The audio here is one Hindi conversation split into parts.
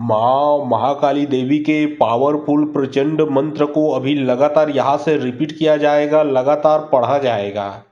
माँ महाकाली देवी के पावरफुल प्रचंड मंत्र को अभी लगातार यहाँ से रिपीट किया जाएगा, लगातार पढ़ा जाएगा।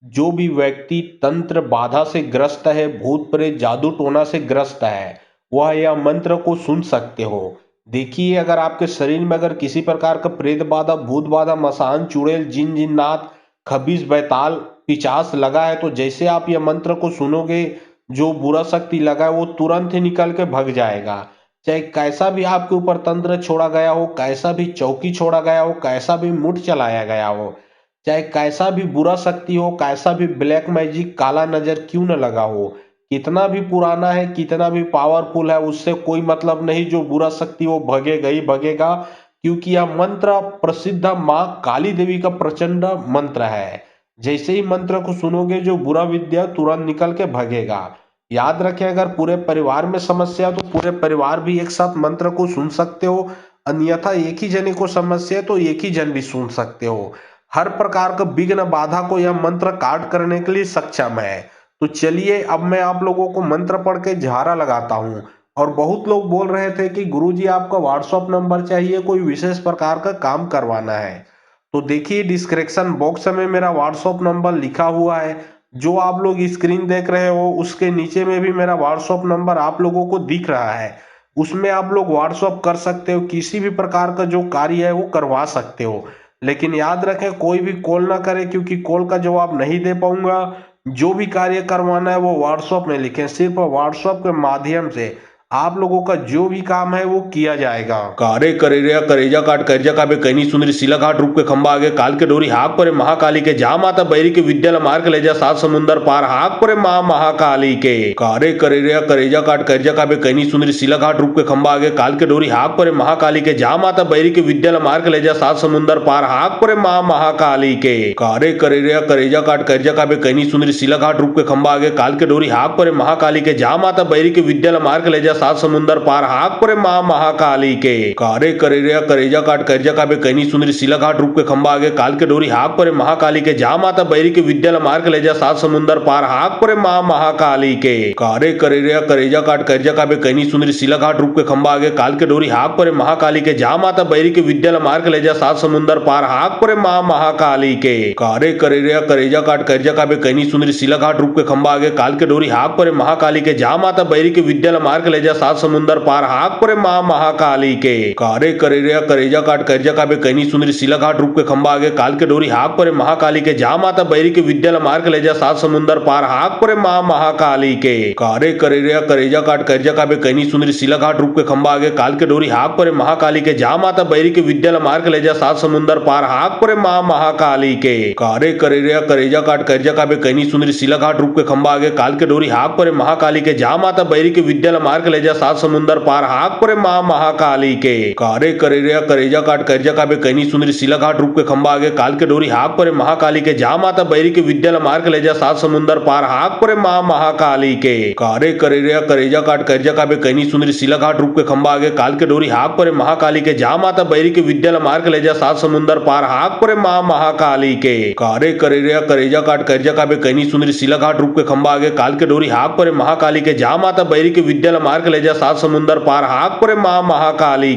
जो भी व्यक्ति तंत्र बाधा से ग्रस्त है, भूत प्रेत जादू टोना से ग्रस्त है, वह यह मंत्र को सुन सकते हो। देखिए, अगर आपके शरीर में अगर किसी प्रकार का प्रेत बाधा, भूत बाधा, मसान, चुड़ैल, जिन जिन्नात, खबीस, बैताल, पिचास लगा है, तो जैसे आप यह मंत्र को सुनोगे, जो बुरा शक्ति लगा है वो तुरंत ही निकल के भग जाएगा। चाहे कैसा भी आपके ऊपर तंत्र छोड़ा गया हो, कैसा भी चौकी छोड़ा गया हो, कैसा भी मुठ चलाया गया हो, चाहे कैसा भी बुरा शक्ति हो, कैसा भी ब्लैक मैजिक, काला नजर क्यों न लगा हो, कितना भी पुराना है, कितना भी पावरफुल है, उससे कोई मतलब नहीं। जो बुरा शक्ति वो भगेगा ही भगेगा, क्योंकि यह मंत्र प्रसिद्ध माँ काली देवी का प्रचंड मंत्र है। जैसे ही मंत्र को सुनोगे, जो बुरा विद्या तुरंत निकल के भगेगा। याद रखें, अगर पूरे परिवार में समस्या है तो पूरे परिवार भी एक साथ मंत्र को सुन सकते हो, अन्यथा एक ही जने को समस्या है तो एक ही जन भी सुन सकते हो। हर प्रकार का विघ्न बाधा को यह मंत्र काट करने के लिए सक्षम है। तो चलिए, अब मैं आप लोगों को मंत्र पढ़ के झारा लगाता हूँ। और बहुत लोग बोल रहे थे कि गुरुजी आपका व्हाट्सएप नंबर चाहिए, कोई विशेष प्रकार का काम करवाना है। तो देखिए, डिस्क्रिप्शन बॉक्स में मेरा व्हाट्सएप नंबर लिखा हुआ है। जो आप लोग स्क्रीन देख रहे हो उसके नीचे में भी मेरा व्हाट्सएप नंबर आप लोगों को दिख रहा है। उसमें आप लोग व्हाट्सएप कर सकते हो, किसी भी प्रकार का जो कार्य है वो करवा सकते हो। लेकिन याद रखें, कोई भी कॉल ना करे, क्योंकि कॉल का जवाब नहीं दे पाऊंगा। जो भी कार्य करवाना है वो व्हाट्सएप में लिखें, सिर्फ व्हाट्सएप के माध्यम से आप लोगों का जो भी काम है वो किया जाएगा। कारे करेरिया करेजा काट करजा काबे कैनी सुंदरी सिला घाट रूप के खंबा आगे काल के डोरी हाक परे महाकाली के जा माता बैरी के विद्यालय मार्ग ले जा सात समुंदर पार हाक परे माँ महाकाली के। कारे करेरिया करेजा काट करजा काबे कैनी सुंदरी सिला घाट रूप के खंबा आगे काल के डोरी हाक परे महाकाली के जा माता बैरी के विद्यालय मार्ग ले जा सात समुंदर पार हाक परे माँ महाकाली के। कारे करेरिया करेजा काट करजा काबे कैनी सुंदरी सिला घाट रूप के खंबा आगे काल के डोरी हाक परे महाकाली के जा माता बैरी के विद्यालय मार्ग ले जा सात समुंदर पार हाक परे माँ महाकाली के। कारे करेरिया करेजा काट करजा काबे कैनी सुंदरी सिला घाट रूप के खंबा आगे काल के डोरी हाक परे महाकाली के जा माता बैरी के विद्यालय मार्ग ले जा सात समुंदर पार हाक परे माँ महाकाली के। कारे करेरिया करेजा काट करजा काबे कैनी सुंदरी सिला घाट रूप के खंबा आगे काल के डोरी हाक परे महाकाली के जा माता बैरी के विद्यालय मार्ग ले जा सात समुंदर पार हाक परे माँ महाकाली के। कारे करेरिया करेजा काट करजा काबे कैनी सुंदरी सिला घाट रूप के खंबा आगे काल के डोरी हाक परे महाकाली के जा माता बैरी के विद्यालय मार्ग ले जा सात समुंदर पार हाक परे माँ महाकाली के। कारे करेरिया करेजा काट करजा काबे कैनी सुंदरी सिला घाट रूप के खंबा आगे काल के डोरी हाक परे महाकाली के जा माता बैरी के विद्यालय मार्ग ले जा सात समुंदर पार हाक परे माँ महाकाली के। कारे करेरिया करेजा काट करजा काबे कैनी सुंदरी सिला घाट रूप के खंबा आगे काल के डोरी हाक परे महाकाली के जा माता बैरी के विद्यालय मार्ग ले जा सात समुंदर पार हाक परे माँ महाकाली के। कारे करेरिया करेजा काट करजा काबे कैनी सुंदरी सिला घाट रूप के खंबा आगे काल के डोरी हाक परे महाकाली के जा माता बैरी के विद्यालय मार्ग ले जा सात समुंदर पार हाक परे माँ महाकाली के। कारे करेरिया करेजा काट करजा काबे कैनी सुंदरी सिला घाट रूप के खंबा आगे काल के डोरी हाक परे महाकाली के जा माता बैरी के विद्यालय मार्ग ले जा सात समुंदर पार हाक परे माँ महाकाली के। कारे करेरिया करेजा काट करजा काबे कैनी सुंदरी सिला घाट रूप के खंबा आगे काल के डोरी हाक परे महाकाली के जा माता बैरी के विद्यालय मार्ग ले जा सात समुंदर पार हाक परे माँ महाकाली के। कारे करेरिया करेजा काट करजा काबे कैनी सुंदरी सिला घाट रूप के खंबा आगे काल के डोरी हाक परे महाकाली के जा माता बैरी के विद्यालय मार्ग ले जा सात समुंदर पार हाक परे माँ महाकाली के। कारे करेरिया करेजा काट करजा काबे कैनी सुंदरी सिला घाट रूप के खंबा आगे काल के डोरी हाक परे महाकाली के जा माता बैरी के विद्यालय मार्ग ले जा सात समुंदर पार हाक परे माँ महाकाली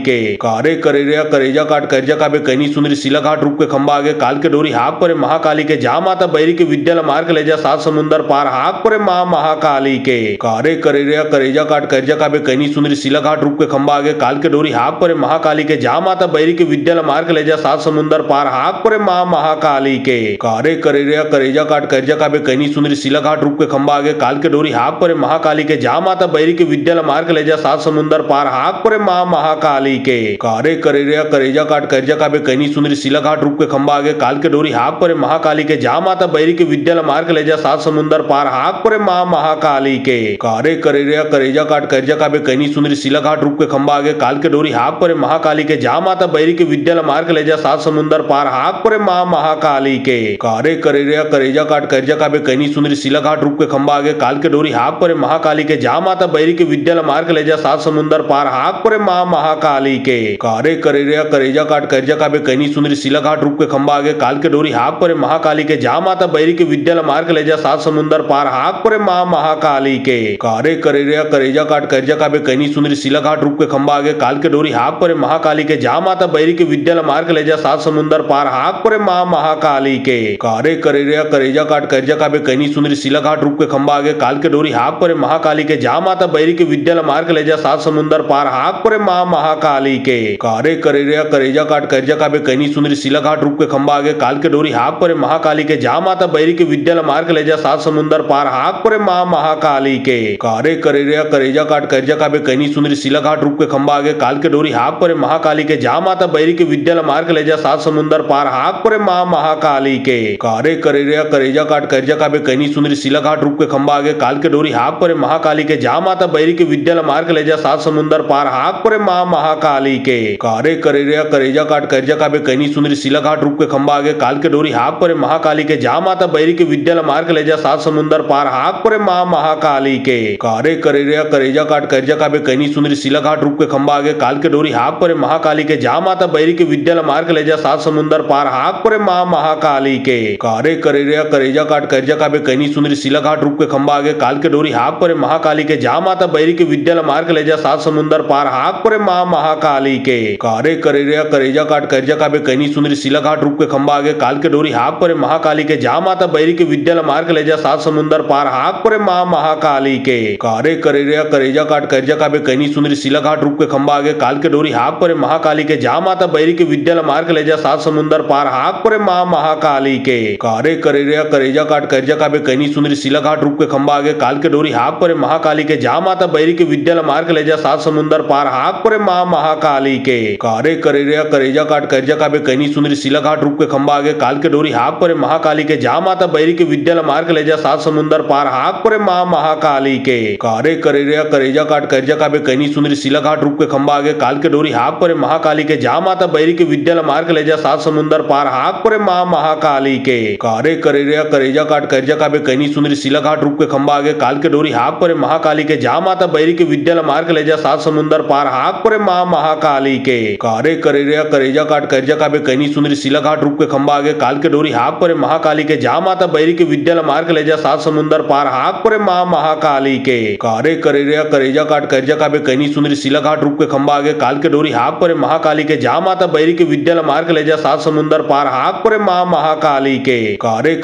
के। कारे करेरिया करेजा काट करजा काबे कैनी सुंदरी सिला घाट रूप के खंबा आगे काल के डोरी हाक परे महाकाली के जा माता बैरी के विद्यालय मार्ग ले जा सात समुंदर पार हाक परे माँ महाकाली के। कारे करेरिया करेजा काट करजा काबे कैनी सुंदरी सिला घाट रूप के खंबा आगे काल के डोरी हाक परे महाकाली के जा माता बैरी के विद्यालय मार्ग ले जा सात समुंदर पार हाक परे माँ महाकाली के। कारे करेरिया करेजा काट करजा काबे कैनी सुंदरी सिला घाट रूप के खंबा आगे काल के डोरी हाक परे महाकाली के जा माता बैरी के विद्यालय मार्ग ले जा सात समुंदर पार हाक परे माँ महाकाली के। कारे करेरिया करेजा काट करजा काबे कैनी सुंदरी सिला घाट रूप के खंबा आगे काल के डोरी हाक परे महाकाली के जा माता बैरी के विद्यालय मार्ग ले जा सात समुंदर पार हाक परे माँ महाकाली के। कारे करेरिया करेजा काट करजा काबे कैनी सुंदरी सिला घाट रूप के खंबा आगे काल के डोरी हाक परे महाकाली के जा माता बैरी के विद्यालय मार के ले जा सात समुंदर पार हाक परे माँ महाकाली के कारे करेरिया करेजा काट करजा काबे कैनी सुंदरी सिला घाट रूप के खंबा आगे काल के डोरी हाक परे महाकाली के जा माता बैरी के विद्या मार के ले जा सात समुंदर पार हाक परे माँ महाकाली के कारे करेरिया करेजा काट करजा काबे कैनी सुंदरी सिला घाट रूप के खंबा आगे काल के डोरी हाक परे महाकाली के जा माता बैरी के विद्या मार के ले जा सात समुंदर पार हाक परे माँ महाकाली के कारे करेरिया करेजा काट करजा काबे कैनी सुंदरी सिला घाट रूप के खंबा आगे काल के डोरी हाक परे महाकाली के जा माता बैरी के विद्या मार के ले जा सात समुंदर पार हाक परे माँ महाकाली के कारे करेरिया करेजा काट करजा काबे कैनी सुंदरी सिला घाट रूप के खंबा आगे काल के डोरी हाक परे महाकाली के जा माता बैरी के विद्या मार के ले जा सात समुंदर पार हाक परे माँ महाकाली के कारे करेरिया करेजा काट करजा काबे कैनी सुंदरी सिला घाट रूप के खंबा आगे काल के डोरी हाक परे महाकाली के जा माता बैरी के विद्या मार के ले जा सात समुंदर पार हाक परे माँ महाकाली के कारे करेरिया करेजा काट करजा काबे कैनी सुंदरी सिला घाट रूप के खंबा आगे काल के डोरी हाक परे महाकाली के जा माता बैरी के विद्या मार के ले जा सात समुंदर पार हाक परे माँ महाकाली के कारे करेरिया करेजा काट करजा काबे कैनी सुंदरी सिला घाट रूप के खंबा आगे काल के डोरी हाक परे महाकाली के जा माता बैरी के विद्या मार के ले जा सात समुंदर पार हाक परे माँ महाकाली के कारे करेरिया करेजा काट करजा काबे कैनी सुंदरी सिला घाट रूप के खंबा आगे काल के डोरी हाक परे महाकाली के जा माता बैरी के विद्या मार के ले जा सात समुंदर पार हाक परे माँ महाकाली के कारे करेरिया करेजा काट करजा काबे कैनी सुंदरी सिला घाट रूप के खंबा आगे काल के डोरी हाक परे महाकाली के जा माता बैरी के विद्या मार के ले जा सात समुंदर पार हाक परे माँ महाकाली के कारे करेरिया करेजा काट करजा काबे कैनी सुंदरी सिला घाट रूप के खंबा आगे काल के डोरी हाक परे महाकाली के जा माता बैरी के विद्या मार के ले जा सात समुंदर पार हाक परे माँ महाकाली के कारे करेरिया करेजा काट करजा काबे कैनी सुंदरी सिला घाट रूप के खंबा आगे काल के डोरी हाक परे महाकाली के जा माता बैरी के विद्या मार के ले जा सात समुंदर पार हाक परे माँ महाकाली के कारे करेरिया करेजा काट करजा काबे कैनी सुंदरी सिला घाट रूप के खंबा आगे काल के डोरी हाक परे महाकाली के जा माता बैरी के विद्या मार के ले जा सात समुंदर पार हाक परे माँ महाकाली के कारे करेरिया करेजा काट करजा काबे कैनी सुंदरी सिला घाट रूप के खंबा आगे काल के डोरी हाक परे महाकाली के जा माता बैरी के विद्या मार के ले जा सात समुंदर पार हाक परे माँ महाकाली के कारे करेरिया करेजा काट करजा काबे कैनी सुंदरी सिला घाट रूप के खंबा आगे काल के डोरी हाक परे महाकाली के जा माता बैरी के विद्या मार के ले जा सात समुंदर पार हाक परे माँ महाकाली के कारे करेरिया करेजा काट करजा काबे कैनी सुंदरी सिला घाट रूप के खंबा आगे काल के डोरी हाक परे महाकाली के जा माता बैरी के विद्या मार के ले जा सात समुंदर पार हाक परे माँ महाकाली के कारे करेरिया करेजा काट करजा काबे कैनी सुंदरी सिला घाट रूप के खंबा आगे काल के डोरी हाक परे महाकाली के जा माता बैरी के विद्या मार के ले जा सात समुंदर पार हाक परे माँ महाकाली के कारे करेरिया करेजा काट करजा काबे कैनी सुंदरी सिला घाट रूप के खंबा आगे काल के डोरी हाक परे महाकाली के जा माता बैरी के विद्या मार के ले जा सात समुंदर पार हाक परे माँ महाकाली के कारे करेरिया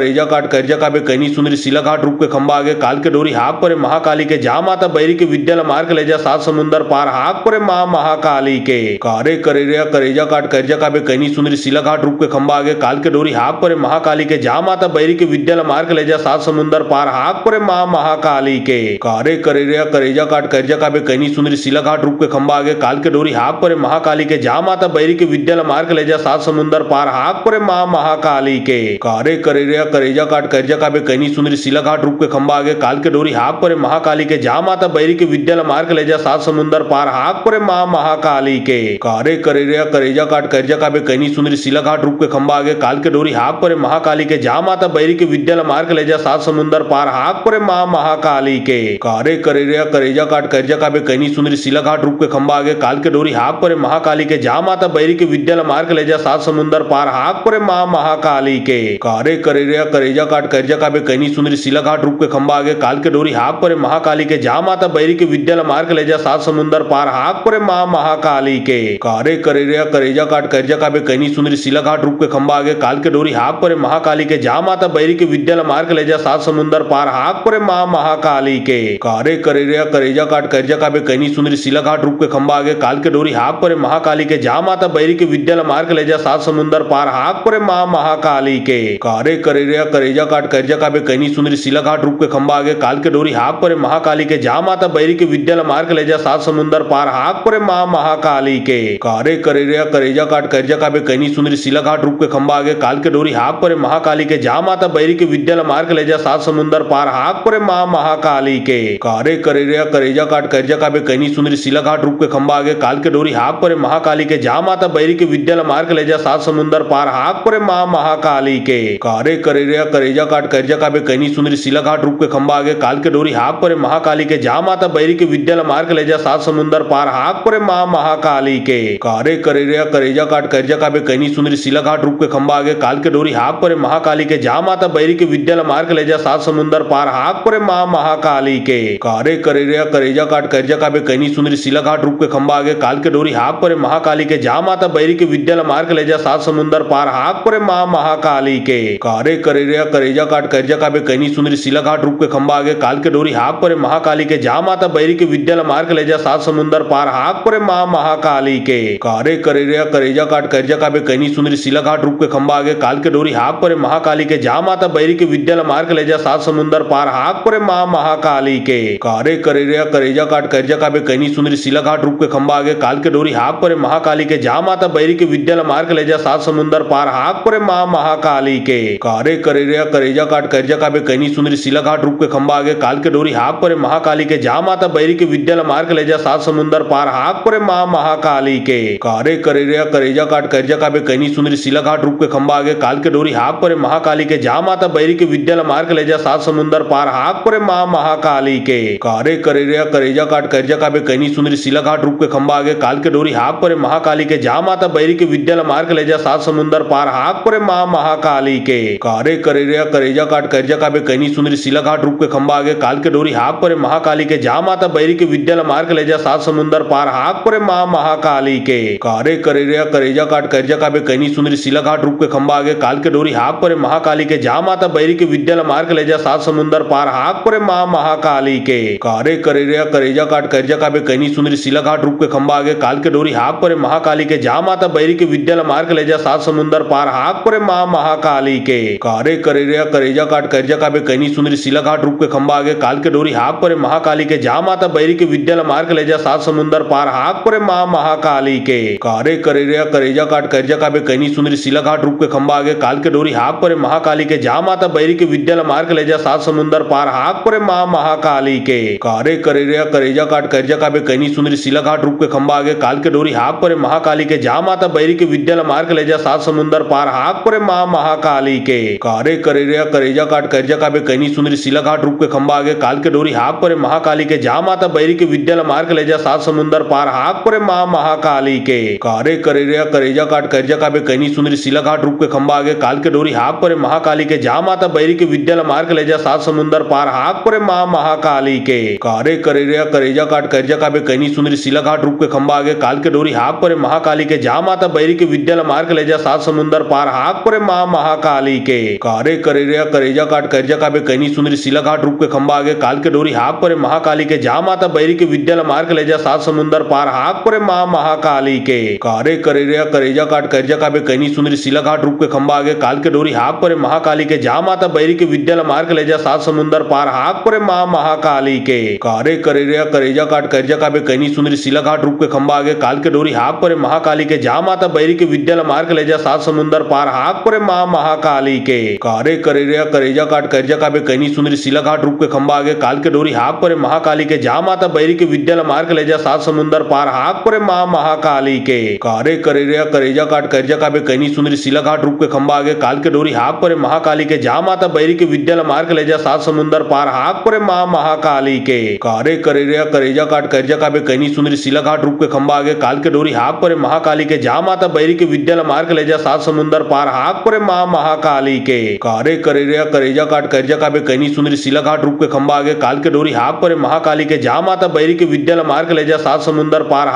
करेजा काट करजा काबे कैनी सुंदरी सिला घाट रूप के खंबा आगे काल के डोरी हाक परे महाकाली के जा माता बैरी के विद्या मार के ले जा सात समुंदर पार हाक परे माँ महाकाली के कारे करेरिया करेजा काट करजा काबे कैनी सुंदरी सिला घाट रूप के खंबा आगे काल के डोरी हाक परे महाकाली के जा माता बैरी के विद्या मार के ले जा सात समुंदर पार हाक परे माँ महाकाली के कारे करेरिया करेजा काट करजा काबे कैनी सुंदरी सिला घाट रूप के खंबा आगे काल के डोरी हाक परे महाकाली के जा माता बैरी के विद्या मार के ले जा सात समुंदर पार हाक परे माँ महाकाली के कारे करेरिया करेजा काट करजा काबे कैनी सुंदरी सिला घाट रूप के खंबा आगे काल के डोरी हाक परे महाकाली के जा माता बैरी के विद्या मार के ले जा सात समुंदर पार हाक परे माँ महाकाली के कारे करेरिया करेजा काट करजा काबे कैनी सुंदरी सिला घाट रूप के खंबा आगे काल के डोरी हाक परे महाकाली के जा माता बैरी के विद्या मार के ले जा सात समुंदर पार हाक परे माँ महाकाली के कारे करेरिया करेजा काट करजा काबे कैनी सुंदरी सिला घाट रूप के खंबा आगे काल के डोरी हाक परे महाकाली के जा माता बैरी के विद्या मार के ले जा सात समुंदर पार हाक परे माँ महाकाली के कारे करेरिया करेजा काट करजा काबे कैनी सुंदरी सिला घाट रूप के खंबा आगे काल के डोरी हाक परे महाकाली के जा माता बैरी के विद्या मार के ले जा सात समुंदर पार हाक परे माँ महाकाली के कारे करेरिया करेजा काट करजा काबे कैनी सुंदरी सिला घाट रूप के खंबा आगे काल के डोरी हाक परे महाकाली के जा माता बैरी के विद्या मार के ले जा सात समुंदर पार हाक परे माँ महाकाली के कारे करेरिया करेजा काट करजा काबे कैनी सुंदरी सिला घाट रूप के खंबा आगे काल के डोरी हाक परे महाकाली के जा माता बैरी के विद्या मार के ले जा सात समुंदर पार हाक परे माँ महाकाली के कारे करेरिया करेजा काट करजा काबे कैनी सुंदरी सिला घाट रूप के खंबा आगे काल के डोरी हाक परे महाकाली के जा माता बैरी के विद्या मार के ले जा सात समुंदर पार हाक परे माँ महाकाली के कारे करेरिया करेजा काट करजा काबे कैनी सुंदरी सिला घाट रूप के खंबा आगे काल के डोरी हाक परे महाकाली के जा माता बैरी के विद्या मार के ले जा सात समुंदर पार हाक परे माँ महाकाली के कारे करेरिया करेजा काट करजा काबे कैनी सुंदरी सिला घाट रूप के खंबा आगे काल के डोरी हाक परे महाकाली के जा माता बैरी के विद्या मार के ले जा सात समुंदर पार हाक परे माँ महाकाली के कारे करेरिया करेजा काट करजा काबे कैनी सुंदरी सिला घाट रूप के खंबा आगे काल के डोरी हाक परे महाकाली के जा जा माता बैरी के विद्या मार के ले जा सात समुंदर पार हाक परे माँ महाकाली के कारे करेरिया करेजा काट करजा काबे कैनी सुंदरी सिला घाट रूप के खंबा आगे काल के डोरी हाक परे महाकाली के जा माता बैरी के विद्या मार के ले जा सात समुंदर पार हाक परे माँ महाकाली के कारे करेरिया करेजा काट करजा काबे कैनी सुंदरी सिला घाट रूप के खंबा आगे काल के डोरी हाक परे महाकाली के जा माता बैरी के विद्या मार के ले जा सात समुंदर पार हाक परे माँ महाकाली के कारे करेरिया करेजा काट करजा काबे कैनी सुंदरी सिला घाट रूप के खंबा आगे काल के डोरी हाक परे महाकाली के जा माता बैरी के विद्या मार के ले जा सात समुंदर पार हाक परे माँ महाकाली के कारे करेरिया करेजा काट करजा काबे कैनी सुंदरी सिला घाट रूप के खंबा आगे काल के डोरी हाक परे महाकाली के जा माता बैरी के विद्या मार के ले जा सात समुंदर पार हाक परे माँ महाकाली के कारे करेरिया करेजा काट करजा काबे कैनी सुंदरी सिला घाट रूप के खंबा आगे काल के डोरी हाक परे महाकाली के जा माता बैरी के विद्या मार के ले जा सात समुंदर पार हाक परे माँ महाकाली के कारे करेरिया करेजा काट करजा काबे कैनी सुंदरी सिला घाट रूप के खंबा आगे काल के डोरी हाक परे महाकाली के जा माता बैरी के विद्या मार के ले जा सात समुंदर पार हाक परे माँ महाकाली के कारे करेरिया करेजा काट करजा काबे कैनी सुंदरी सिला घाट रूप के खंबा आगे काल के डोरी हाक परे महाकाली के जा माता बैरी के विद्या मार के ले जा सात समुंदर पार हाक परे माँ महाकाली के कारे करेरिया करेजा काट करजा काबे कैनी सुंदरी सिला घाट रूप के खंबा आगे काल के डोरी हाक परे महाकाली के जा माता बैरी के विद्या मार के ले जा सात समुंदर पार हाक परे माँ महाकाली के कारे करेरिया करेजा काट करजा काबे कैनी सुंदरी सिला घाट रूप के खंबा आगे काल के डोरी हाक परे महाकाली के जा माता बैरी के विद्या मार के ले जा सात समुंदर पार हाक परे माँ महाकाली के कारे करेरिया करेजा काट करजा काबे कैनी सुंदरी सिला घाट रूप के खंबा आगे काल के डोरी हाक परे महाकाली के जा माता बैरी के विद्या मार के ले जा सात समुंदर पार हाक परे माँ महाकाली के कारे करेरिया करेजा काट करजा काबे कैनी सुंदरी सिला घाट रूप के खंबा आगे काल के डोरी हाक परे महाकाली के जा माता बैरी के विद्या मार के ले जा सात समुंदर पार हाक परे माँ महाकाली के कारे करेरिया करेजा काट करजा काबे कैनी सुंदरी सिला घाट रूप के खंबा आगे काल के डोरी हाक परे महाकाली के जा माता बैरी के विद्या मार के ले जा सात समुंदर पार हाक परे माँ महाकाली के कारे करेरिया करेजा काट करजा काबे कैनी सुंदरी सिला घाट रूप के खंबा आगे काल के डोरी हाक परे महाकाली के जा माता बैरी के विद्या मार के ले जा सात समुंदर पार हाक परे माँ महाकाली के कारे करेरिया करेजा काट करजा काबे कैनी सुंदरी सिला घाट रूप के खंबा आगे काल के डोरी हाक परे महाकाली के जा माता बैरी के विद्या मार के ले जा सात समुंदर पार हाक परे माँ महाकाली के कारे करेरिया करेजा काट करजा काबे कैनी सुंदरी सिला घाट रूप के खंबा आगे काल के डोरी हाक परे महाकाली के जा माता बैरी के विद्या मार के ले जा सात समुंदर पार हाक परे माँ महाकाली के कारे करेरिया करेजा काट करजा काबे कैनी सुंदरी सिला घाट रूप के खंबा आगे काल के डोरी हाक परे महाकाली के जा माता बैरी के विद्या मार के ले जा सात समुंदर पार हाक परे माँ महाकाली के कारे करेरिया करेजा काट करजा काबे कैनी सुंदरी सिला घाट रूप के खंबा आगे काल के डोरी हाक परे महाकाली के जा माता बैरी के विद्या मार के ले जा सात समुंदर पार हाक परे माँ महाकाली के कारे करेरिया करेजा काट करजा काबे कैनी सुंदरी सिला घाट रूप के खंबा आगे काल के डोरी हाक परे महाकाली के जा माता बैरी के विद्या मार के ले जा सात समुंदर पार हाक परे माँ महाकाली के कारे करेरिया करेजा काट करजा काबे कैनी सुंदरी सिला घाट रूप के खंबा आगे काल के डोरी हाक परे महाकाली के जा माता बैरी के विद्या मार के ले जा सात समुंदर पार हाक परे माँ महाकाली के कारे करेरिया करेजा काट करजा काबे कैनी सुंदरी सिला घाट रूप के खंबा आगे काल के डोरी हाक परे महाकाली के जा माता बैरी के विद्या मार के ले जा सात समुंदर पार हाक परे माँ महाकाली के कारे करेरिया करेजा काट करजा काबे कैनी सुंदरी सिला घाट रूप के खंबा आगे काल के डोरी हाक परे महाकाली के जा माता बैरी के विद्या मार के ले जा सात समुंदर पार हाक परे माँ महाकाली के कारे करेरिया करेजा काट करजा काबे कैनी सुंदरी सिला घाट रूप के खंबा आगे काल के डोरी हाक परे महाकाली के जा माता बैरी के विद्या मार के ले जा सात समुंदर पार हाक परे माँ महाकाली के कारे करेरिया करेजा काट करजा काबे कैनी सुंदरी सिला घाट रूप के खंबा आगे काल के डोरी हाक परे महाकाली के जा माता बैरी के विद्या मार के ले जा सात समुंदर पार हाक परे माँ महाकाली के कारे करेरिया करेजा काट करजा काबे कैनी सुंदरी सिला घाट रूप के खंबा आगे काल के डोरी हाक परे महाकाली के जा माता बैरी के विद्या मार के ले जा सात समुंदर पार हाक परे माँ महाकाली के कारे करेरिया करेजा काट करजा काबे कैनी सुंदरी सिला घाट रूप के खंबा आगे काल के डोरी हाक परे महाकाली के जा माता बैरी के विद्या मार के ले जा सात समुंदर पार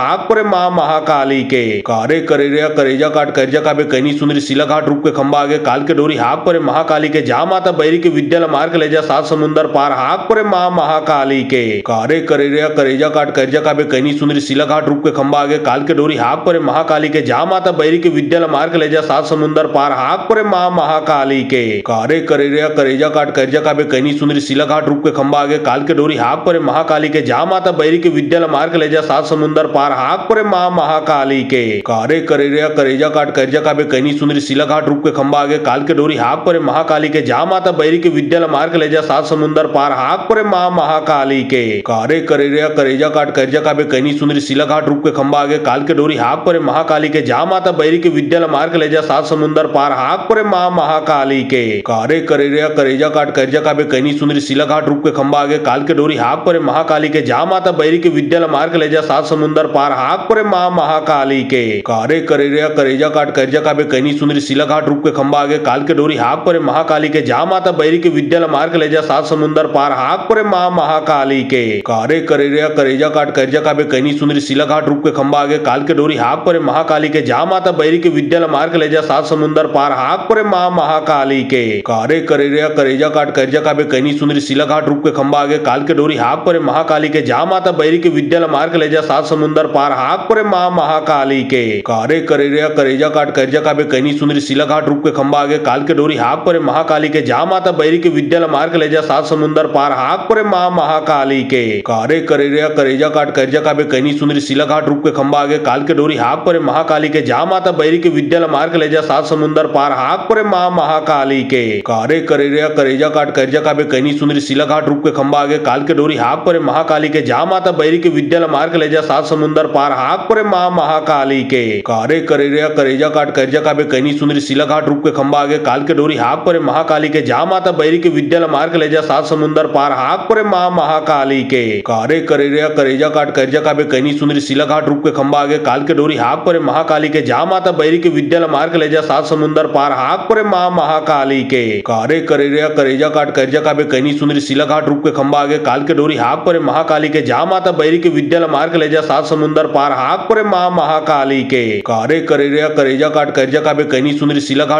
हाक परे माँ महाकाली के कारे करेरिया करेजा काट करजा काबे कैनी सुंदरी सिला घाट रूप के खंबा आगे काल के डोरी हाक परे महाकाली के जा माता बैरी के विद्या मार के ले जा सात समुंदर पार हाक परे माँ महाकाली के कारे करेरिया करेजा काट करजा काबे कैनी सुंदरी सिला घाट रूप के खंबा आगे काल के डोरी हाक परे महाकाली के जा माता बैरी के विद्या मार के ले जा सात समुंदर पार हाक परे माँ महाकाली के कारे करेरिया करेजा काट करजा काबे कैनी सुंदरी सिला घाट रूप के खंबा आगे काल के डोरी हाक परे महाकाली के जा माता बैरी के विद्या मार के ले जा सात समुंदर पार हाक परे माँ महाकाली के कारे करेरिया करेजा काट करजा काबे कैनी सुंदरी सिला घाट रूप के खंबा आगे काल के डोरी हाक परे महाकाली के जा माता बैरी के विद्या मार के ले जा सात समुंदर पार हाक परे माँ महाकाली के कारे करेरिया करेजा काट करजा काबे कैनी सुंदरी सिला घाट रूप के खंबा आगे काल के डोरी हाक हाक परे महाकाली के जा माता बैरी के विद्या मार के ले जा सात समुंदर पार हाक परे माँ महाकाली के कारे करेरिया करेजा काट करजा काबे कैनी सुंदरी सिला घाट रूप के खंबा आगे काल के डोरी हाक परे महाकाली के जा माता बैरी के विद्या मार के ले जा सात समुंदर पार हाक परे माँ महाकाली के कारे करेरिया करेजा काट करजा काबे कैनी सुंदरी सिला घाट रूप के खंबा आगे काल के डोरी हाक परे महाकाली के जा माता बैरी के विद्या मार के ले जा सात समुंदर पार हाक परे माँ महाकाली के कारे करेरिया करेजा काट करजा काबे कैनी सुंदरी सिला घाट रूप के खंबा आगे काल के डोरी हाक परे महाकाली के जा माता बैरी के विद्या मार के ले जा सात समुंदर पार हाक परे माँ महाकाली के कारे करेरिया करेजा काट करजा काबे कैनी सुंदरी सिला घाट रूप के खंबा आगे काल के डोरी हाक परे महाकाली के जा माता बैरी के विद्या मार के ले जा सात समुंदर पार हाक परे माँ महाकाली के कारे करेरिया करेजा काट करजा काबे कैनी सुंदरी सिला घाट रूप के खंबा आगे काल के डोरी हाक परे महाकाली के जा माता बैरी के विद्या मार के ले जा सात समुंदर पार हाक परे माँ महाकाली के कारे करेरिया करेजा काट करजा काबे कैनी सुंदरी सिला घाट रूप के खंबा आगे काल के डोरी हाक परे महाकाली के जा माता बैरी के विद्या मार के ले जा सात समुंदर पार हाक परे माँ महाकाली के कारे करेरिया करेजा काट करजा काबे कैनी सुंदरी सिला घाट रूप के खंबा आगे काल के डोरी हाक परे महाकाली के जा माता बैरी के विद्या मार के ले जा सात समुंदर पार हाक परे माँ महाकाली के कारे करेरिया करेजा काट करजा काबे कैनी सुंदरी सिला घाट रूप के खंबा आगे काल के डोरी हाक परे महाकाली के जा माता बैरी के विद्या मार के ले जा सात समुंदर पार हाक परे माँ महाकाली के कारे करेरिया करेजा काट करजा काबे कैनी सुंदरी सिला घाट रूप के खंबा आगे काल के डोरी हाक परे महाकाली के जा माता बैरी के विद्या मार के ले जा सात समुंदर पार हाक परे माँ महाकाली के कारे करेरिया करेजा काट करजा काबे कैनी सुंदरी सिला घाट रूप के खंबा आगे काल के डोरी हाक परे महाकाली के जा माता बैरी के विद्या मार के ले जा सात समुंदर पार हाक परे माँ महाकाली के कारे करेरिया करेजा काट करजा काबे कैनी सुंदरी सिला घाट रूप के खंबा आगे काल के डोरी हाक परे महाकाली के जा माता बैरी के विद्या मार के ले जा सात समुंदर पार हाक परे माँ महाकाली के कारे करेरिया करेजा काट करजा काबे कैनी सुंदरी सिला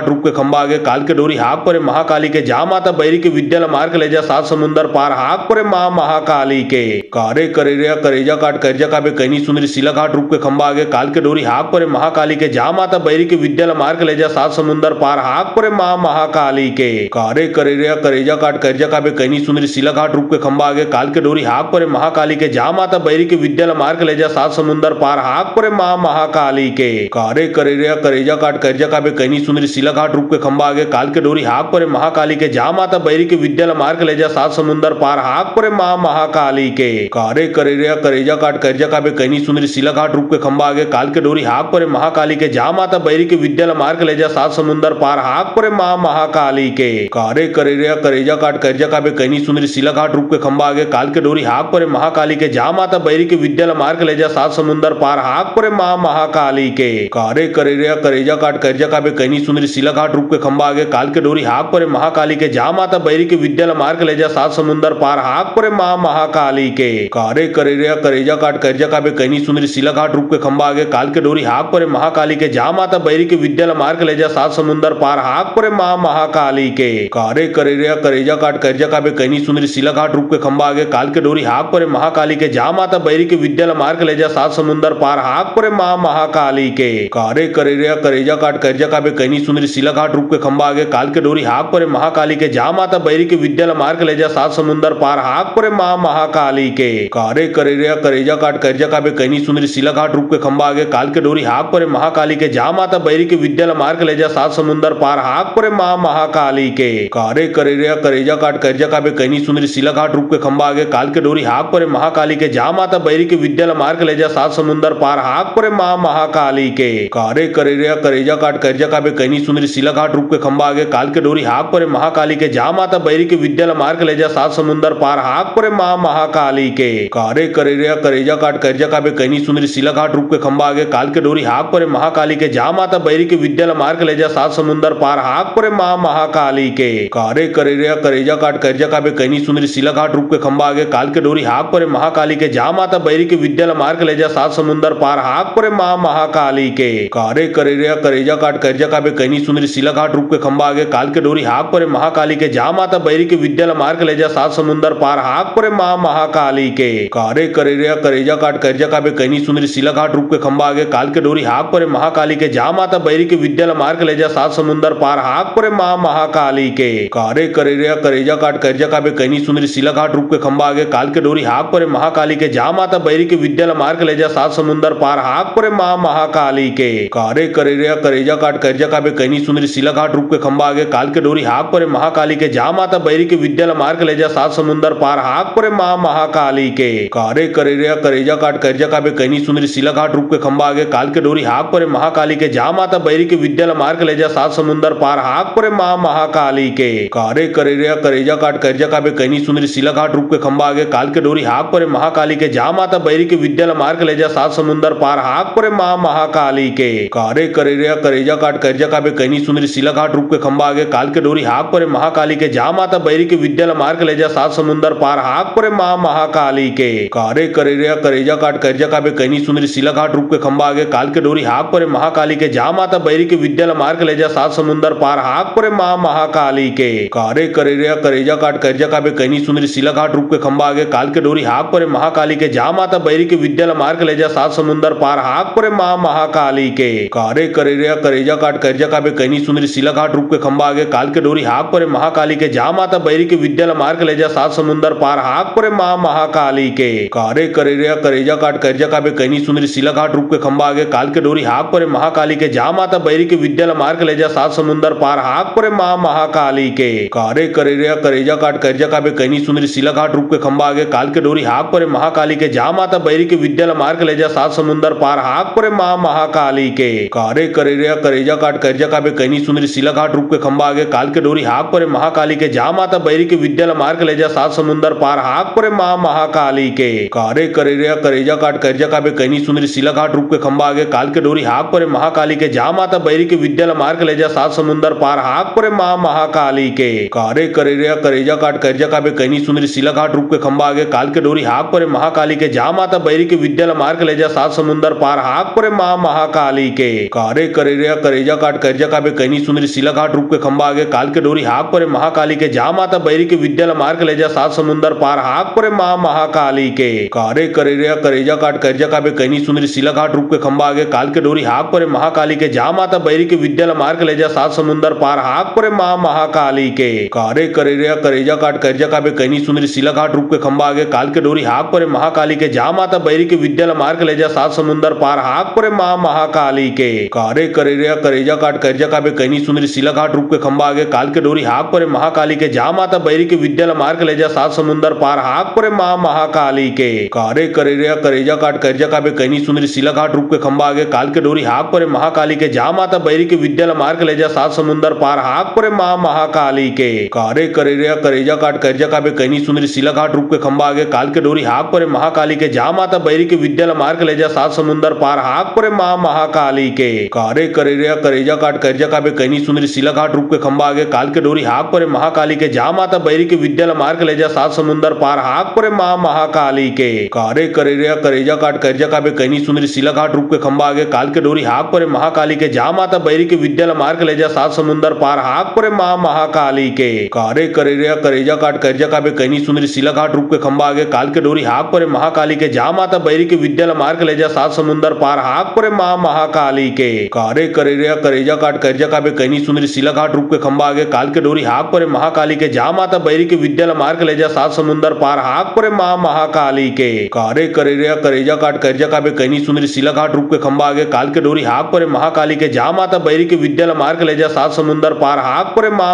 घाट रूप के खंबा आगे काल के डोरी हाक परे महाकाली के जा माता बैरी के विद्या मार के ले जा सात समुंदर पार हाक परे माँ महाकाली के कारे करेरिया करेजा काट करजा काबे कैनी सुंदरी सिला घाट रूप के खंबा आगे काल के डोरी हाक परे महाकाली के जा माता बैरी के विद्या मार के ले जा सात समुंदर पार हाक परे माँ महाकाली के कारे करेरिया करेजा काट करजा काबे कैनी सुंदरी सिला घाट रूप के खंबा आगे काल के डोरी हाक परे महाकाली के जा माता बैरी के विद्या मार के ले जा सात समुंदर पार हाक परे माँ महाकाली के कारे करेरिया करेजा काट करजा काबे कैनी सुंदरी सिला घाट रूप के खंबा आगे काल के डोरी हाक परे महाकाली के जा माता बैरी के विद्या मार के ले जा सात समुंदर पार हाक परे माँ महाकाली के कारे करेरिया करेजा काट करजा काबे कैनी सुंदरी सिला घाट रूप के खंबा आगे काल के डोरी हाक परे महाकाली के जा माता बैरी के विद्या मार के ले जा सात समुंदर पार हाक परे माँ महाकाली के कारे करेरिया करेजा काट करजा काबे कैनी सुंदरी सिला घाट रूप के खंबा आगे काल के डोरी हाक परे महाकाली के जा माता बैरी के विद्या मार के ले जा सात समुंदर पार हाक परे माँ महाकाली के कारे करेरिया करेजा काट करजा काबे कैनी सुंदरी सिला घाट रूप के खंबा आगे काल के डोरी हाक परे महाकाली के जा माता बैरी के विद्या मार के ले जा सात समुंदर पार हाक परे माँ महाकाली के कारे करेरिया करेजा काट करजा काबे कैनी सुंदरी सिला घाट रूप के खंबा आगे काल के डोरी हाक परे महाकाली के जा माता बैरी के विद्या मार के ले जा सात समुंदर पार हाक परे माँ महाकाली के कारे करेरिया करेजा काट करजा काबे कैनी सुंदरी सिला घाट रूप के खंबा आगे काल के डोरी हाक परे महाकाली के जा माता बैरी के विद्या मार के ले जा सात समुंदर पार हाक परे माँ महाकाली के कारे करेरिया करेजा काट करजा काबे कैनी सुंदरी सिला घाट रूप के खंबा आगे काल के डोरी हाक परे महाकाली के जा माता बैरी के विद्या मार के ले जा सात समुंदर पार हाक परे माँ महाकाली के कारे करेरिया करेजा काट करजा काबे कैनी सुंदरी सिला घाट रूप के खंबा आगे काल के डोरी हाक परे महाकाली के जा माता बैरी के विद्या मार के ले जा सात समुंदर पार हाक परे माँ महाकाली के कारे करेरिया करेजा काट करजा काबे कैनी सुंदरी सिला घाट रूप के खंबा आगे काल के डोरी हाक परे महाकाली के जा माता बैरी के विद्या मार के ले जा सात समुंदर पार हाक परे माँ महाकाली के कारे करेरिया करेजा काट करजा काबे कैनी सुंदरी सिला घाट रूप के खंबा आगे काल के डोरी हाक परे महाकाली के जा माता बैरी के विद्या मार के ले जा सात समुंदर पार हाक परे माँ महाकाली के कारे करेरिया करेजा काट करजा काबे कैनी सुंदरी सिला घाट रूप के खंबा आगे काल के डोरी हाक परे महाकाली के जा माता बैरी के विद्या मार के ले जा सात समुंदर पार हाक परे माँ महाकाली के कारे करेरिया करेजा काट करजा काबे कैनी सुंदरी सिला घाट रूप के खंबा आगे काल के डोरी हाक परे महाकाली के जा माता बैरी के विद्या मार के ले जा सात समुंदर पार हाक परे माँ महाकाली के कारे करेरिया करेजा काट करजा काबे कैनी सुंदरी सिला घाट रूप के खंबा आगे काल के डोरी हाक परे महाकाली के जा माता बैरी के विद्या मार के ले जा सात समुंदर पार हाक परे माँ महाकाली के कारे करेरिया करेजा काट करजा काबे कैनी सुंदरी सिला घाट रूप के खंबा आगे काल के डोरी हाक परे महाकाली के जा माता बैरी के विद्या मार के ले जा सात समुंदर पार हाक परे माँ महाकाली के कारे करेरिया करेजा काट करजा काबे कैनी सुंदरी सिला घाट रूप के खंबा आगे काल के डोरी हाक परे महाकाली के जा माता बैरी के विद्या मार के ले जा सात समुंदर पार हाक परे माँ महाकाली के कारे करेरिया करेजा काट करजा काबे कैनी सुंदरी सिला घाट रूप के खंबा आगे काल के डोरी हाक परे महाकाली के जा माता बैरी के विद्या मार्ग ले जा सात समुंदर पार हाक परे माँ महाकाली के कारे करेरिया करेजा काट करजा काबे कैनी सुंदरी सिला घाट रूप के खंबा आगे काल के डोरी हाक परे महाकाली के जा माता बैरी के विद्या मार्ग ले जा सात समुंदर पार हाक परे माँ महाकाली के कारे करेरिया करेजा काट करजा काबे कैनी सुंदरी सिला घाट रूप के खंबा आगे काल के डोरी हाक परे महाकाली के जा माता बैरी के विद्या मार्ग ले जा सात समुंदर पार हाक परे माँ महाकाली के कारे करेरिया करेजा काट करजा काबे कैनी सुंदरी सिला घाट रूप के खंबा आगे काल के डोरी हाक परे महाकाली के जा माता बैरी के विद्या मार्ग ले जा सात समुंदर पार हाक परे माँ महाकाली के कारे करेरिया करेजा काट करजा काबे कैनी सुंदरी सिला घाट रूप के खंबा आगे काल के डोरी हाक परे महाकाली के जा माता बैरी के विद्या मार्ग ले जा सात समुंदर पार हाक परे माँ महाकाली के कारे करेरिया करेजा काट करजा काबे कैनी सुंदरी सिला घाट रूप के खंबा आगे काल के डोरी हाक परे महाकाली के जा माता बैरी के विद्या मार्ग ले जा सात समुंदर पार हाक परे माँ महाकाली के कारे करेरिया करेजा काट करजा काबे कैनी सुंदरी सिला घाट रूप के खंबा आगे काल के डोरी हाक परे महाकाली के जा माता बैरी के विद्या मार्ग ले जा सात समुंदर पार हाक परे माँ महाकाली के कारे करेरिया करेजा काट करजा काबे कैनी सुंदरी सिला घाट रूप के खंबा आगे काल के डोरी हाक परे महाकाली के जा माता बैरी के विद्या मार्ग ले जा सात समुंदर पार हाक परे माँ महाकाली के कारे करेरिया करेजा काट करजा काबे कैनी सुंदरी सिला घाट रूप के खंबा आगे काल के डोरी हाक परे महाकाली के जा माता बैरी के विद्या मार्ग ले जा सात समुंदर पार हाक परे माँ महाकाली के कारे करेरिया करेजा काट करजा काबे कैनी सुंदरी सिला घाट रूप के खंबा आगे काल के डोरी हाक परे महाकाली के जा माता बैरी के विद्या मार्ग ले जा सात समुंदर पार हाक परे माँ महाकाली के कारे करेरिया करेजा काट करजा काबे कैनी सुंदरी सिला घाट रूप के खंबा आगे काल के डोरी हाक परे महाकाली के जा माता बैरी के विद्या मार्ग ले जा सात समुंदर पार हाक परे माँ महाकाली के कारे करेरिया करेजा काट करजा काबे कैनी सुंदरी सिला घाट रूप के खंबा आगे काल के डोरी हाक परे महाकाली के जा माता बैरी के विद्या मार्ग ले जा सात समुंदर पार हाक परे माँ महाकाली के कारे करेरिया करेजा काट करजा काबे कैनी सुंदरी सिला घाट रूप के खंबा आगे काल के डोरी हाक परे महाकाली के जा माता बैरी के विद्या मार्ग ले जा सात समुंदर पार हाक परे माँ महाकाली के कारे करेरिया करेजा काट करजा काबे कैनी सुंदरी सिला घाट रूप के खंबा आगे काल के डोरी हाक परे महाकाली के जा माता बैरी के विद्या मार्ग ले जा सात समुंदर पार हाक परे माँ महाकाली के कारे करेरिया करेजा काट करजा काबे कैनी सुंदरी सिला घाट रूप के खंबा आगे काल के डोरी हाक परे महाकाली के जा माता बैरी के विद्या मार्ग ले जा सात समुंदर पार हाक परे माँ महाकाली के कारे करेरिया करेजा काट करजा काबे कैनी सुंदरी सिला घाट रूप के खंबा आगे काल के डोरी हाक परे महाकाली के जा माता बैरी के विद्या मार्ग ले जा सात समुंदर पार हाक परे माँ महाकाली के कारे करेरिया करेजा काट करजा काबे कैनी सुंदरी सिला घाट रूप के खंबा आगे काल के डोरी हाक परे महाकाली के जा माता बैरी के विद्या मार्ग ले जा सात समुंदर पार हाक परे माँ महाकाली के कारे करेरिया करेजा काट करजा काबे कैनी सुंदरी सिला घाट रूप के खंबा आगे काल के डोरी हाक परे महाकाली के जा माता बैरी के विद्या मार्ग ले जा सात समुंदर पार हाक परे माँ महाकाली के कारे करेरिया करेजा काट करजा काबे कैनी सुंदरी सिला घाट रूप के खंबा आगे काल के डोरी हाक परे महाकाली के जा माता बैरी के विद्या मार्ग ले जा सात समुंदर पार हाक परे माँ महाकाली के कारे करेरिया करेजा काट करजा काबे कैनी सुंदरी सिला घाट रूप के खंबा आगे काल के डोरी हाक परे महाकाली के जा माता बैरी के विद्या मार्ग ले जा सात समुंदर पार हाक परे माँ महाकाली के कारे करेरिया करेजा काट करजा काबे कैनी सुंदरी सिला घाट रूप के खंबा आगे काल के डोरी हाक परे महाकाली के जा माता बैरी के विद्या मार्ग ले जा सात समुंदर पार हाक परे माँ महाकाली के कारे करेरिया करेजा काट करजा काबे कैनी सुंदरी सिला घाट रूप के खंबा आगे काल के डोरी हाक परे महाकाली के जा माता बैरी के विद्या मार्ग ले जा सात समुंदर पार हाक परे माँ महाकाली के कारे करेरिया करेजा काट करजा काबे कैनी सुंदरी सिला घाट रूप के खंबा आगे काल के डोरी हाक परे महाकाली के जा माता बैरी के विद्या मार्ग ले जा सात समुंदर पार हाक परे माँ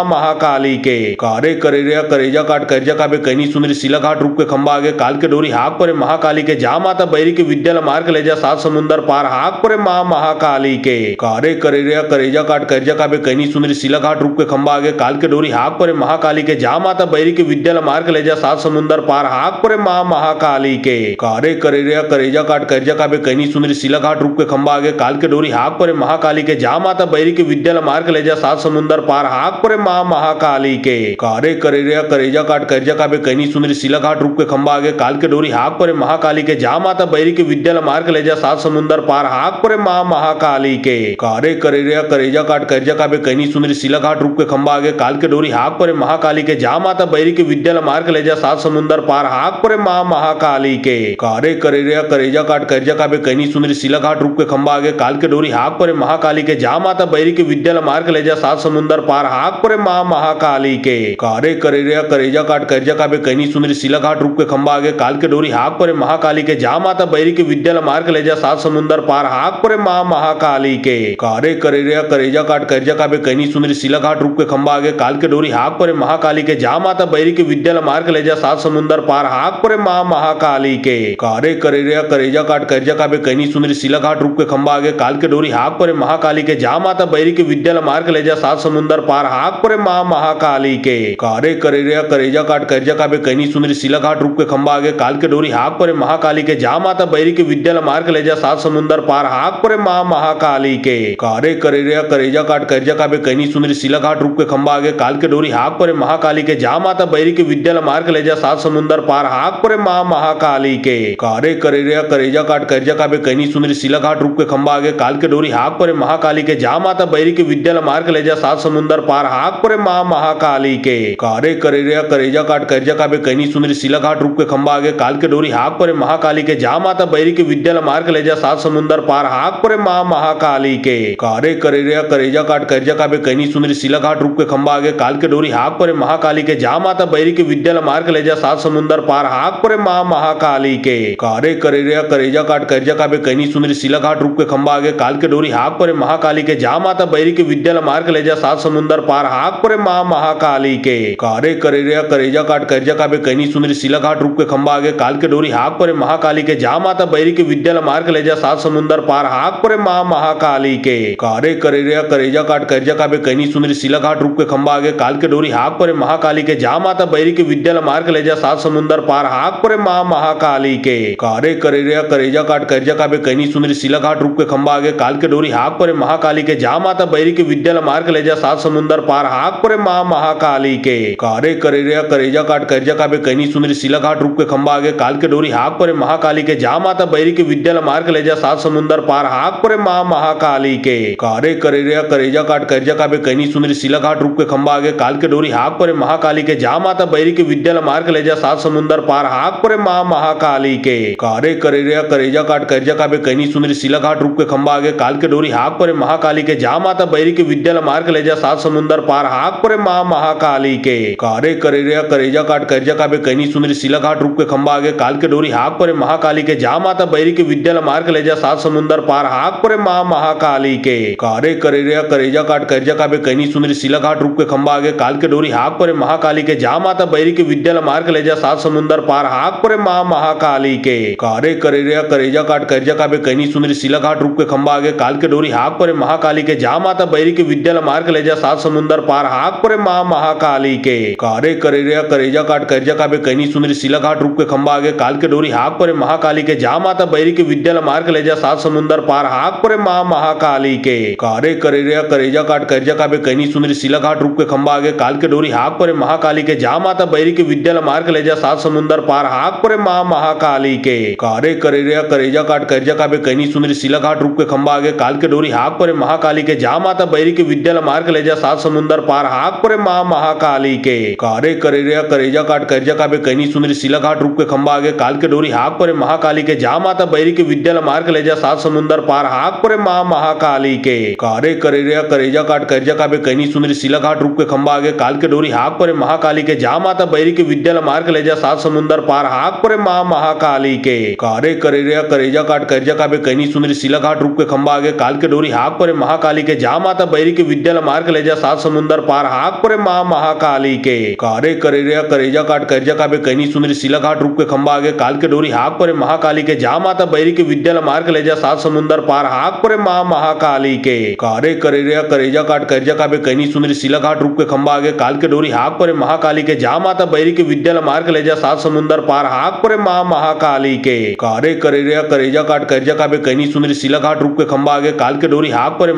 महाकाली के कारे करेरिया करेजा काट करजा काबे कैनी सुंदरी सिला घाट रूप के खंबा आगे काल के डोरी हाक परे महाकाली के जा माता बैरी के विद्या मार्ग ले जा सात समुंदर पार हाक परे माँ महाकाली के कारे करेरिया करेजा काट करजा काबे कैनी सुंदरी सिला घाट रूप के खंबा आगे काल के डोरी हाक परे महाकाली के जा माता बैरी के विद्या मार्ग ले जा सात समुंदर पार हाक परे माँ महाकाली के कारे करेरिया करेजा काट करजा काबे कैनी सुंदरी सिला घाट रूप के खंबा आगे काल के डोरी हाक परे महाकाली के जा माता बैरी के विद्या मार्ग ले जा सात समुंदर पार हाक परे माँ महाकाली के कारे करेरिया करेजा काट करजा काबे कैनी सुंदरी सिला घाट रूप के खंबा आगे काल के डोरी हाक परे महाकाली के जा माता बैरी के विद्या मार्ग ले जा सात समुंदर पार हाक परे माँ महाकाली के कारे करेरिया करेजा काट करजा काबे कैनी सुंदरी सिला घाट रूप के खंबा आगे काल के डोरी हाक परे महाकाली के जा माता बैरी के विद्या मार्ग ले जा सात समुंदर पार हाक परे माँ महाकाली के कारे करेरिया करेजा काट करजा काबे कैनी सुंदरी सिला घाट रूप के खंबा आगे काल के डोरी हाक परे महाकाली के जा माता बैरी के विद्या मार्ग ले जा सात समुंदर पार हाक परे माँ महाकाली के कारे करेरिया करेजा काट करजा काबे कैनी सुंदरी सिला घाट रूप के खंबा आगे काल के डोरी हाक परे महाकाली के जा माता बैरी के विद्या मार्ग ले जा सात समुंदर पार हाक परे माँ महाकाली के कारे करेरिया करेजा काट करजा काबे कैनी सुंदरी सिला घाट रूप के खंबा आगे काल के डोरी हाक परे महाकाली के जा माता बैरी के विद्यालय मार्ग ले जा सात समुंदर पार हाक परे मां महाकाली के कारे करेरिया करेजा काट करजा काबे कैनी सुंदरी सिला घाट रूप के खंबा आगे काल के डोरी हाक परे महाकाली के जा माता बैरी के विद्यालय मार्ग ले जा सात समुंदर पार हाक परे मां महाकाली के कारे करेरिया करेजा काट करजा काबे कैनी सुंदरी सिला घाट रूप के खंबा आगे काल के डोरी हाक परे महाकाली के जा माता बैरी के विद्यालय मार्ग ले जा सात समुंदर पार हाक परे मां महाकाली के कारे करेरिया करेजा काट करजा काबे कैनी सुंदरी सिला घाट रूप के खंबा आगे काल के डोरी हाक परे महाकाली के जा माता बैरी के विद्यालय मार्ग ले जा सात समुंदर पार हाक परे मां महाकाली के कारे करेरिया करेजा काट करजा काबे कैनी सुंदरी सिला घाट रूप के खंबा आगे काल के डोरी हाक परे महाकाली के जा माता बैरी के विद्यालय मार्ग ले जा सात समुंदर पार हाक परे मां महाकाली के कारे करेरिया करेजा काट करजा काबे कैनी सुंदरी सिला घाट रूप के खंबा आगे काल के डोरी हाक परे महाकाली के जा माता बैरी के विद्यालय मार्ग ले जा सात समुंदर पार हाक परे मां महाकाली के कारे करेरिया करेजा काट करजा काबे कैनी सुंदरी सिला घाट रूप के खंबा आगे काल के डोरी हाक परे महाकाली के जा माता बैरी के विद्यालय मार्ग ले जा सात समुंदर पार हाक परे मां महाकाली के कारे करेरिया करेजा काट करजा काबे कैनी सुंदरी सिला घाट रूप के खंबा आगे काल के डोरी हाक परे महाकाली के जा माता बैरी के विद्यालय मार्ग ले जा सात समुंदर पार हाक परे मां महाकाली के कारे करेरिया करेजा काट करजा काबे कैनी सुंदरी सिला घाट रूप के खंबा आगे काल के डोरी हाक परे महाकाली के जा माता बैरी के विद्यालय मार्ग ले जा सात समुंदर पार हाक परे मां महाकाली के कारे करेरिया करेजा काट करजा काबे कैनी सुंदरी सिला घाट रूप के खंबा आगे काल के डोरी हाक परे महाकाली के जा माता बैरी के विद्यालय मार्ग ले जा सात समुंदर पार हाक परे मां महाकाली के कारे करेरिया करेजा काट करजा काबे कैनी सुंदरी सिला घाट रूप के खंबा आगे काल के डोरी हाक परे महाकाली के जा माता बैरी के विद्यालय मार्ग ले जा सात समुंदर पार हाक परे मां महाकाली के कारे करेरिया करेजा काट करजा काबे कैनी सुंदरी सिला घाट रूप के खंबा आगे काल के डोरी हाक परे महाकाली के जा माता बैरी के विद्यालय मार्ग ले जा सात समुंदर पार हाक परे मां महाकाली के कारे करेरिया करेजा काट करजा काबे कैनी सुंदरी सिला घाट रूप के खंबा आगे काल के डोरी हाक परे महाकाली के जा माता बैरी के विद्यालय मार्ग ले जा सात समुंदर पार हाक परे मां महाकाली के कारे करेरिया करेजा काट करजा काबे कैनी सुंदरी सिला घाट रूप के खंबा आगे काल के डोरी हाक परे महाकाली के जा माता बैरी के विद्यालय मार्ग ले जा सात समुंदर पार हाक परे मां महाकाली के कारे करेरिया करेजा काट करजा काबे कैनी सुंदरी सिला घाट रूप के खंबा आगे काल के डोरी हाक परे महाकाली के जा माता बैरी के विद्यालय मार्ग ले जा सात समुंदर पार हाक परे मां महाकाली के कारे करेरिया करेजा काट करजा काबे कैनी सुंदरी सिला घाट रूप के खंबा आगे काल के डोरी हाक परे महाकाली के जा माता बैरी के विद्यालय मार्ग ले जा सात समुंदर पार हाक परे मां महाकाली के कारे करेरिया करेजा काट करजा काबे कैनी सुंदरी सिला घाट रूप के खंबा आगे काल के डोरी हाक परे महाकाली के जा माता बैरी के विद्यालय मार्ग ले जा सात समुंदर पार हाक परे मां महाकाली के कारे करेरिया करेजा काट करजा काबे कैनी सुंदरी सिला घाट रूप के खंबा आगे काल के डोरी हाक परे महाकाली के जा माता बैरी के विद्यालय मार्ग ले जा सात समुंदर पार हाक परे मां महाकाली के कारे करेरिया करेजा काट करजा काबे कैनी सुंदरी सिला घाट रूप के खंबा आगे काल के डोरी हाक परे महाकाली के जा माता बैरी के विद्यालय मार्ग ले जा सात समुंदर पार हाक परे मां महाकाली के कारे करेरिया करेजा काट करजा काबे कैनी सुंदरी सिला घाट रूप के खंबा आगे काल के डोरी हाक परे महाकाली के जा माता बैरी के विद्यालय मार्ग ले जा सात समुंदर पार हाक परे मां महाकाली के कारे करेरिया करेजा काट करजा काबे कैनी सुंदरी सिला घाट रूप के खंबा आगे काल के डोरी हाक परे महाकाली के जा माता बैरी के विद्यालय मार्ग ले जा सात समुंदर पार हाक परे मां महाकाली के कारे करेरिया करेजा काट करजा काबे कैनी सुंदरी सिला घाट रूप के खंबा आगे काल के डोरी हाक परे महाकाली के जा माता बैरी के विद्यालय मार्ग ले जा सात समुंदर पार हाक परे मां महाकाली के कारे करेरिया करेजा काट करजा काबे कैनी सुंदरी सिला घाट रूप के खंबा आगे काल के डोरी हाक परे महाकाली के जा माता बैरी के विद्यालय मार्ग ले जा सात समुंदर पार हाक परे मां महाकाली के कारे करेरिया करेजा काट करजा काबे कैनी सुंदरी सिला घाट रूप के खंबा आगे काल के डोरी हाक परे महाकाली के जा माता बैरी के विद्यालय मार्ग ले जा सात समुंदर पार हाक परे मां महाकाली के कारे करेरिया करेजा काट करजा काबे कैनी सुंदरी सिला घाट रूप के खंबा आगे काल के डोरी हाक परे महाकाली के जा माता बैरी के विद्यालय मार्ग ले जा सात समुंदर पार हाक परे मां महाकाली के कारे करेरिया करेजा काट करजा काबे कैनी सुंदरी सिला घाट रूप के खंबा आगे काल के डोरी हाक परे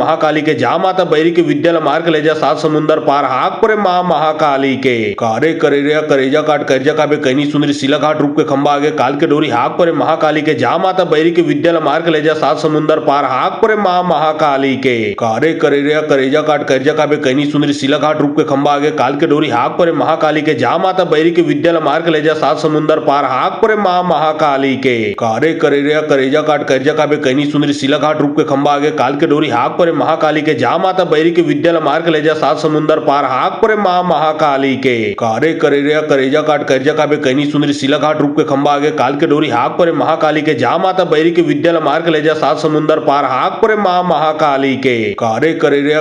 महाकाली के जा माता बैरी के विद्यालय मार्ग ले जा सात समुंदर पार हाक परे मां महाकाली के कारे करेरिया करेजा काट करजा काबे कैनी सुंदरी सिला घाट रूप के खंबा आगे काल के डोरी हाक परे महाकाली के जा माता बैरी के विद्यालय मार्ग ले जा सात समुंदर पार हाक परे मां महाकाली के कारे करेरिया करेजा काट करजा काबे कैनी सुंदरी सिला घाट रूप के खंबा आगे काल के डोरी हाक परे महाकाली के जा माता बैरी के विद्यालय मार्ग ले जा सात समुंदर पार हाक परे मां महाकाली के कारे करेरिया करेजा काट करजा काबे कैनी सुंदरी सिला घाट रूप के खंबा आगे काल के डोरी हाक परे महाकाली के जा माता बैरी के विद्यालय मार्ग ले जा सात समुंदर पार हाक परे मां महाकाली के कारे करेरिया करेजा काट करजा काबे कैनी सुंदरी सिला घाट रूप के खंबा आगे काल के डोरी हाक परे महाकाली के जा माता बैरी के विद्यालय मार्ग ले जा सात समुंदर पार हाक परे मां महाकाली के कारे करेरिया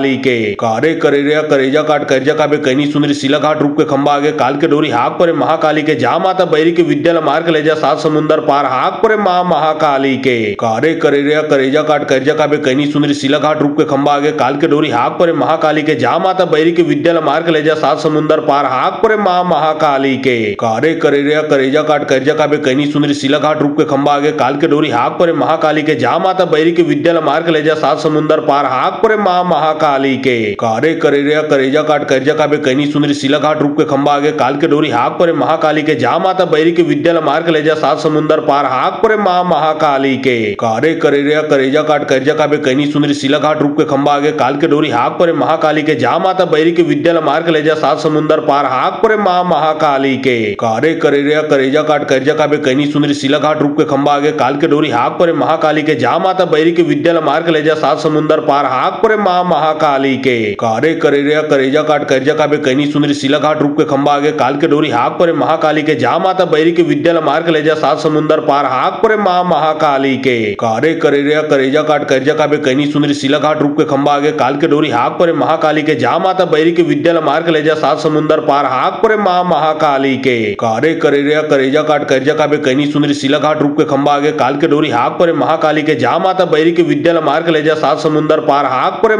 महाकाली के। कारे करेरिया करेजा काट करजा काबे कैनी सुंदरी सिला घाट रूप के खंबा आगे काल के डोरी हाक परे महाकाली के। जा माता बैरी के विद्या मार के ले जा सात समुंदर पार हाक परे माँ महाकाली के। कारे करेरिया करेजा काट करजा काबे कैनी सुंदरी सिला घाट रूप के खंबा आगे काल के डोरी हाक परे महाकाली के। जा माता बैरी के विद्या मार के ले जा सात समुंदर पार हाक परे माँ महाकाली। महाकाली के कारे करेरिया करेजा काट कर्जा का बे कैनी सुंदरी सिला घाट रूप के खंबा आगे काल के डोरी हाक परे महाकाली के जा माता बैरी के विद्या मार्ग ले जा सात समुंदर पार हाक परे महाकाली के कारे करेरिया करेजा काट कर्जा का बे कैनी सुंदरी सिला घाट रूप के खंबा आगे काल के डोरी हाक परे महाकाली के जा माता बैरी के विद्या मार्ग ले जा सात समुंदर पार हाक परे महाकाली के कारे करेरिया करेजा काट कर्जा का बे कैनी सुंदरी सिला घाट रूप के खंबा आगे काल के डोरी हाक परे महाकाली के जा माता बैरी के विद्या मार्ग ले जा सात समुंदर पार हाक परे महाकाली के कारे करेरिया करेजा काट कर्जा का बे कैनी सुंदरी सिला घाट रूप के खंबा आगे काल के डोरी हाक परे महाकाली के जा माता बैरी के विद्या मार्ग ले जा सात समुंदर पार हाक परे महाकाली के कारे करेरिया करेजा काट कर्जा का बे कैनी सुंदरी सिला घाट रूप के खंबा आगे काल के डोरी हाक परे महाकाली के जा माता बैरी के विद्या मार्ग ले जा सात समुंदर पार हाक परे महाकाली के कारे करेरिया करेजा काट कर्जा का बे कैनी सुंदरी सिला घाट रूप के खंबा आगे काल के डोरी हाक परे महाकाली के जा माता बैरी के विद्या मार्ग ले जा सात समुंदर पार हाक परे महाकाली के कारे करेरिया करेजा काट कर्जा का बे कैनी सुंदरी सिला घाट रूप के खंबा आगे काल के डोरी हाक परे महाकाली के जा माता बैरी के विद्या मार्ग ले जा सात समुंदर पार हाक परे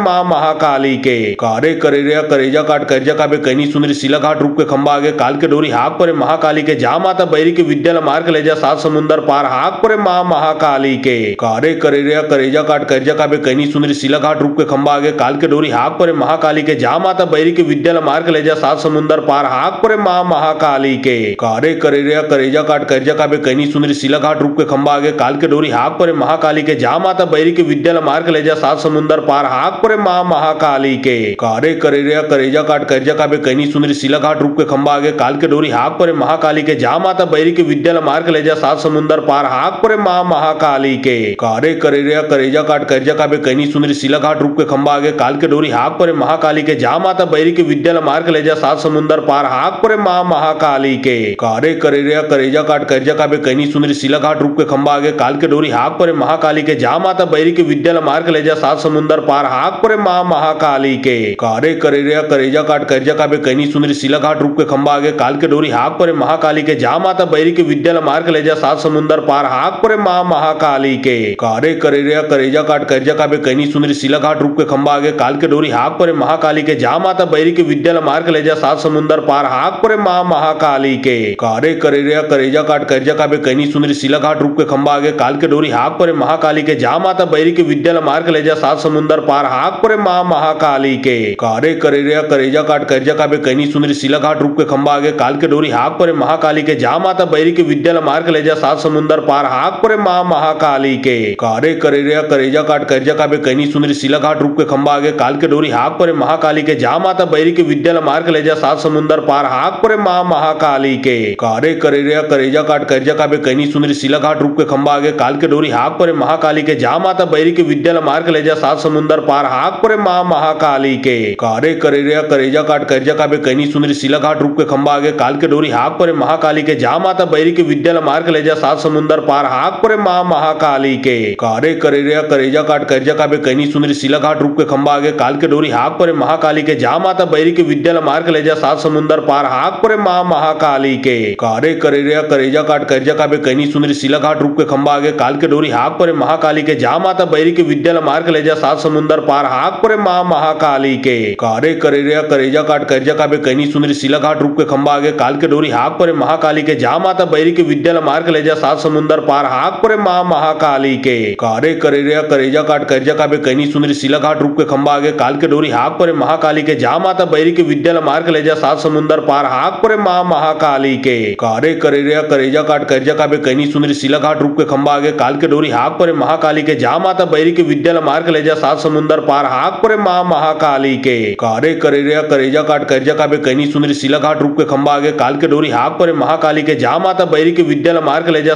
महाकाली के कारे करेरिया करेजा काट कर्जा का बे कैनी सुंदरी सिला घाट रूप के खंबा आगे काल के डोरी हाक परे महाकाली के जा माता बैरी के विद्या मार्ग ले जा सात समुंदर पार हाक परे महाकाली के कारे करेरिया करेजा काट कर्जा का बे कैनी सुंदरी सिला घाट रूप के खंबा आगे काल के डोरी हाक परे महाकाली के जा माता बैरी के विद्या मार्ग ले जा सात समुंदर पार हाक परे महाकाली के कारे करेरिया करेजा काट कर्जा का बे कैनी सुंदरी सिला घाट रूप के खंबा आगे काल के डोरी हाक परे महाकाली के जा माता बैरी के विद्या मार्ग ले जा सात समुंदर पार हाक परे महाकाली के कारे करेरिया करेजा काट कर्जा का बे कैनी सुंदरी सिला घाट रूप के खंबा आगे काल के डोरी हाक परे महाकाली के जा माता बैरी के विद्या मार्ग ले जा सात समुंदर पार हाक परे महाकाली के कारे करेरिया करेजा काट कर्जा का बे कैनी सुंदरी सिला घाट रूप के खंबा आगे काल के डोरी हाक परे महाकाली के जा माता बैरी के विद्या मार्ग ले जा सात समुंदर पार हाक परे महाकाली के कारे करेरिया करेजा काट कर्जा का बे कैनी सुंदरी सिला घाट रूप के खंबा आगे काल के डोरी हाक परे महाकाली के जा माता बैरी के विद्या मार्ग ले जा सात समुंदर पार हाक परे महाकाली के कारे करेरिया करेजा काट कर्जा का बे कैनी सुंदरी सिला घाट रूप के खंबा आगे काल के डोरी हाक परे महाकाली के जा माता बैरी के विद्या मार्ग ले जा सात समुंदर पार हाक परे महाकाली के कारे करेरिया करेजा काट कर्जा का बे कैनी सुंदरी सिला घाट रूप के खंबा आगे काल के डोरी हाक परे महाकाली के जा माता बैरी के विद्या मार्ग ले जा सात समुंदर पार हाक परे महाकाली के कारे करेरिया करेजा काट कर्जा का बे कैनी सुंदरी सिला घाट रूप के खंबा आगे काल के डोरी हाक परे महाकाली के जा माता बैरी के विद्या मार्ग ले जा सात समुंदर पार हाक परे महाकाली के कारे करेरिया करेजा काट कर्जा का बे कैनी सुंदरी सिला घाट रूप के खंबा आगे काल के डोरी हाक परे महाकाली के जा माता बैरी के विद्या मार्ग ले जा सात समुंदर पार हाक परे महाकाली के कारे करेरिया करेजा काट कर्जा का बे कैनी सुंदरी सिला घाट रूप के खंबा आगे काल के डोरी हाक परे महाकाली के जा माता बैरी के विद्या मार्ग ले जा सात समुंदर पार हाक परे महाकाली के कारे करेरिया करेजा काट कर्जा का बे कैनी सुंदरी सिला घाट रूप के खंबा आगे काल के डोरी हाक परे महाकाली के जा माता बैरी के विद्या मार्ग ले जा सात समुंदर पार हाक परे महाकाली के कारे करेरिया करेजा काट कर्जा का बे कैनी सुंदरी सिला घाट रूप के खंबा आगे काल के डोरी हाक परे महाकाली के जा माता बैरी के विद्या मार्ग ले जा सात समुंदर पार हाक परे महाकाली के कारे करेरिया करेजा काट कर्जा का बे कैनी सुंदरी सिला घाट रूप के खंबा आगे काल के डोरी हाक परे महाकाली के जा माता बैरी के विद्या मार्ग ले जा सात समुंदर पार हाक परे महाकाली के कारे करेरिया करेजा काट कर्जा का बे कैनी सुंदरी सिला घाट रूप के खंबा आगे काल के डोरी हाक परे महाकाली के जा माता बैरी के विद्या मार्ग ले जा सात समुंदर पार हाक परे महाकाली के कारे करेरिया करेजा काट कर्जा का बे कैनी सुंदरी सिला घाट रूप के खंबा आगे काल के डोरी हाक परे महाकाली के जा माता बैरी के विद्या मार्ग ले जा सात समुंदर पार हाक परे महाकाली के कारे करेरिया करेजा काट कर्जा का बे कैनी सुंदरी सिला घाट रूप के खंबा आगे काल के डोरी हाक परे महाकाली के जा माता बैरी के विद्या मार्ग ले जा सात समुंदर पार हाक परे महाकाली के कारे करेरिया करेजा काट कर्जा का बे कैनी सुंदरी सिला घाट रूप के खंबा आगे काल के डोरी हाक परे महाकाली के जा माता बैरी के विद्या मार्ग ले जा सात समुंदर पार हाक परे महाकाली के कारे करेरिया करेजा काट कर्जा का बे कैनी सुंदरी सिला घाट रूप के खंबा आगे काल के डोरी हाक परे महाकाली के जा माता बैरी के विद्या मार्ग ले जा सात समुंदर पार हाक परे महाकाली के कारे करेरिया करेजा काट कर्जा का बे कैनी सुंदरी सिला घाट रूप के खंबा आगे काल के डोरी हाक परे महाकाली के जा माता बैरी के विद्या मार्ग ले जा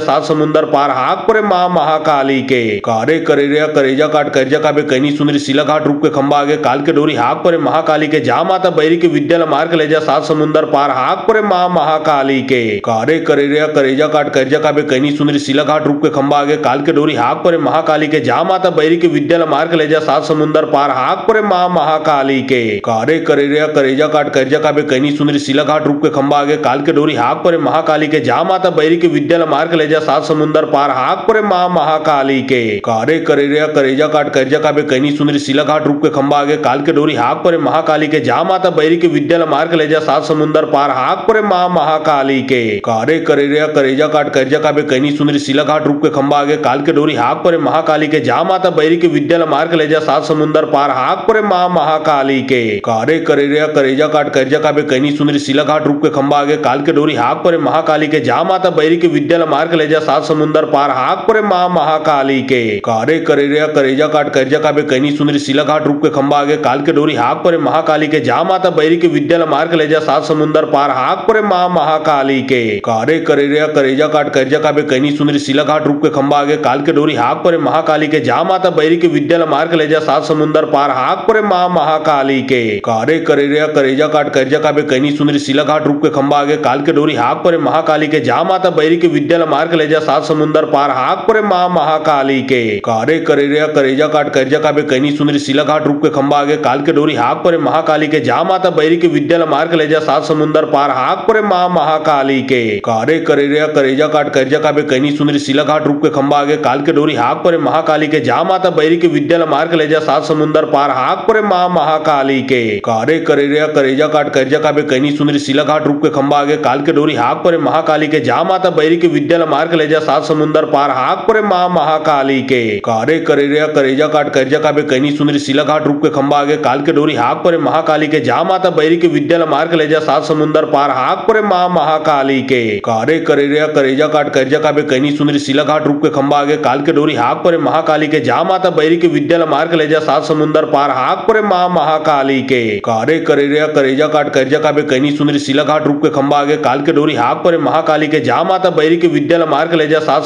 सात समुंदर पार हाक परे महाकाली के कारे करेरिया करेजा काट कर्जा का बे कैनी सुंदरी सिला घाट रूप के खंबा आगे काल के डोरी हाक परे महाकाली के जा माता बैरी के विद्या मार्ग ले जा सात समुंदर पार हाक परे महाकाली के कारे करेरिया करेजा काट कर्जा का बे कैनी सुंदरी सिला घाट रूप के खंबा आगे काल के डोरी हाक परे महाकाली के जा माता बैरी के विद्या मार्ग ले जा सात समुंदर पार हाक परे महाकाली के कारे करेरिया करेजा काट कर्जा का बे कैनी सुंदरी सिला घाट रूप के खंबा आगे काल के डोरी हाक परे महाकाली के जा माता बैरी के विद्या मार्ग ले जा सात समुंदर पार हाक परे माँ महाकाली के कारे करेरिया करेजा काट कर्जा काबे कैनी सुंदरी सिला घाट रूप के खंबा आगे काल के डोरी हाक परे महाकाली के जा माता बैरी के विद्या मार के ले जा सात समुंदर पार हाक परे माँ महाकाली के कारे करेरिया करेजा काट कर्जा काबे कैनी सुंदरी सिला घाट रूप के खंबा आगे काल के डोरी हाक परे महाकाली के जा माता बैरी के विद्या मार के ले जा सात समुंदर पार हाक परे माँ महाकाली के कारे करेरिया करेजा काट कर्जा काबे कैनी सुंदरी सिला घाट रूप के खंबा आगे काल के डोरी हाक परे महाकाली के जा माता बैरी के विद्या मार के ले जा सात समुंदर पार हाक परे माँ महाकाली के कारे करेरिया करेजा काट कर्जा काबे कैनी सुंदरी सिला घाट रूप के खंबा आगे काल के डोरी हाक परे महाकाली के जा माता बैरी के विद्या मार के ले जा सात समुंदर पार हाक परे माँ महाकाली के कारे करेरिया करेजा काट कर्जा काबे कैनी सुंदरी सिला घाट रूप के खंबा आगे काल के डोरी हाक परे महाकाली के जा माता बैरी के विद्या मार के ले जा सात समुंदर पार हाक परे माँ महाकाली के कारे करेरिया करेजा काट कर्जा काबे कैनी सुंदरी सिला घाट रूप के खंबा आगे काल के डोरी हाक परे महाकाली के जा माता बैरी के विद्या मार के ले जा सात समुंदर पार हाक परे माँ महाकाली के कारे करेरिया करेजा काट कर्जा काबे कैनी सुंदरी सिला घाट रूप के खंबा आगे काल के डोरी हाक परे महाकाली के जा माता बैरी के विद्या मार के ले जा सात समुंदर पार हाक परे माँ महाकाली के कारे करेरिया करेजा काट कर्जा काबे कैनी सुंदरी सिला घाट रूप के खंबा आगे काल के डोरी हाक परे महाकाली के जा माता बैरी के विद्या मार के ले जा सात समुंदर पार हाक परे माँ महाकाली के कारे करेरिया करेजा काट कर्जा काबे कैनी सुंदरी सिला घाट रूप के खंबा आगे काल के डोरी हाक परे महाकाली के जा माता बैरी के विद्या मार के ले जा सात समुंदर पार हाक परे माँ महाकाली के कारे करेरिया करेजा काट कर्जा काबे कैनी सुंदरी सिला घाट रूप के खंबा आगे काल के डोरी हाक परे महाकाली के जा माता बैरी के विद्या मार के ले जा सात समुंदर पार हाक परे माँ महाकाली के कारे करेरिया करेजा काट कर्जा काबे कैनी सुंदरी सिला घाट रूप के खंबा आगे काल के डोरी हाक परे महाकाली के जा माता बैरी के विद्या मार के ले जा सात समुंदर पार हाक परे माँ महाकाली के कारे करेरिया करेजा काट कर्जा काबे कैनी सुंदरी सिला घाट रूप के खंबा आगे काल के डोरी हाक परे महाकाली के जा माता बैरी के विद्या मार के ले जा सात समुंदर पार हाक परे माँ महाकाली के कारे करेरिया करेजा काट कर्जा काबे कैनी सुंदरी सिला घाट रूप के खंबा आगे काल के डोरी हाक परे महाकाली के जा माता बैरी के विद्या मार के ले जा सात समुंदर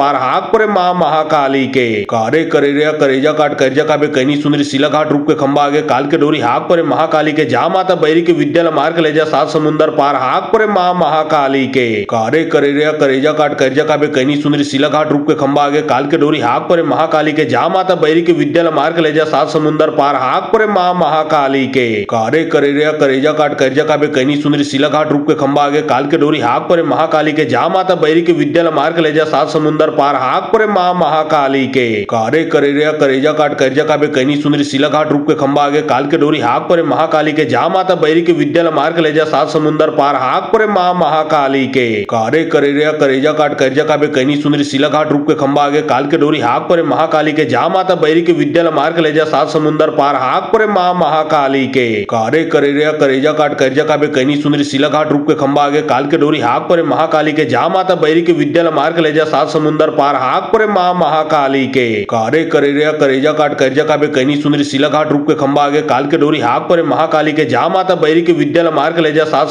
पार हाक परे माँ महाकाली के कारे करेरिया करेजा काट कर्जा काबे कैनी सुंदरी सिला घाट रूप के खंबा आगे काल के डोरी हाक परे महाकाली के जा माता बैरी के विद्या मार के ले जा सात समुंदर पार हाक परे माँ महाकाली के कारे करेरिया करेजा काट कर्जा काबे कैनी सुंदरी सिला घाट रूप के खंबा आगे काल के डोरी हाक परे महाकाली के जा माता बैरी के विद्या मार के ले जा सात समुंदर पार हाक परे माँ महाकाली के कारे करेरिया करेजा काट कर्जा काबे कैनी सुंदरी सिला घाट रूप के खंबा आगे काल के डोरी हाक परे महाकाली के जा माता बैरी के विद्या मार के ले जा सात समुंदर पार हाक परे माँ महाकाली के कारे करेरिया करेजा काट कर्जा काबे कैनी सुंदरी सिला घाट रूप के खंबा आगे काल के डोरी हाक परे महाकाली के जा माता बैरी के विद्या मार के ले जा सात समुंदर पार हाक परे माँ महाकाली के कारे करेरिया करेजा काट कर्जा काबे कैनी सुंदरी सिला घाट रूप के खंबा आगे काल के डोरी हाक परे महाकाली के जा माता बैरी के विद्या मार के ले जा सात समुंदर पार हाक परे माँ महाकाली के कारे करेरिया करेजा काट कर्जा काबे कैनी सुंदरी सिला घाट रूप के खंबा आगे काल के डोरी हाक परे महाकाली के जा माता बैरी के विद्या मार के ले जा सात समुंदर पार हाक परे माँ महाकाली के कारे करेरिया करेजा काट कर्जा काबे कैनी सुंदरी सिला घाट रूप के खंबा आगे काल के डोरी हाक परे महाकाली के जा माता बैरी के विद्या मार के ले जा सात समुंदर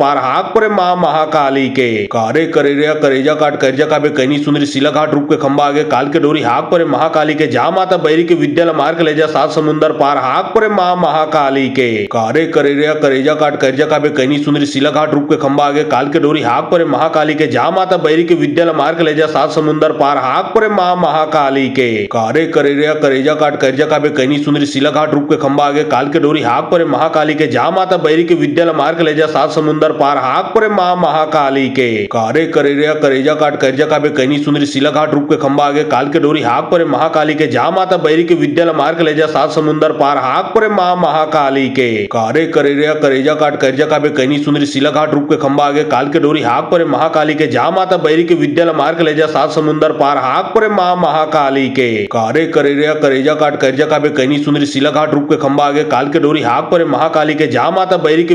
पार हाक परे माँ महाकाली के कारे करेरिया करेजा काट कर्जा काबे कैनी सुंदरी सिला घाट रूप के खंबा आगे काल के डोरी हाक परे महाकाली के जा माता बैरी के विद्या मार के ले जा सात समुंदर पार हाक परे माँ महाकाली के कारे करेरिया करेजा काट कर्जा काबे कैनी सुंदरी सिला घाट रूप के खंबा आगे काल के डोरी हाक परे महाकाली के जा माता बैरी के विद्या मार के ले जा सात समुंदर पार हाक परे माँ महाकाली के कारे करेरिया करेजा काट कर्जा काबे कैनी सुंदरी सिला घाट रूप के खंबा आगे काल के डोरी हाक परे महाकाली के जा माता बैरी के विद्या मार के ले जा सात समुंदर पार हाक परे माँ महाकाली के कारे करेरिया करेजा काट कर्जा काबे कैनी सुंदरी सिला घाट रूप के खंबा आगे काल के डोरी हाक परे महाकाली के जा माता बैरी के विद्या मार के ले जा सात समुंदर पार हाक परे माँ महाकाली के कारे करेरिया करेजा काट कर्जा काबे कैनी सुंदरी सिला घाट रूप के खंबा आगे काल के डोरी हाक परे महाकाली के जा माता बैरी के विद्या मार के ले जा सात समुंदर पार हाक परे माँ महाकाली के कारे करेरिया करेजा काट कर्जा काबे कैनी सुंदरी सिला घाट रूप के खंबा आगे काल के डोरी हाक परे महाकाली के जा माता बैरी के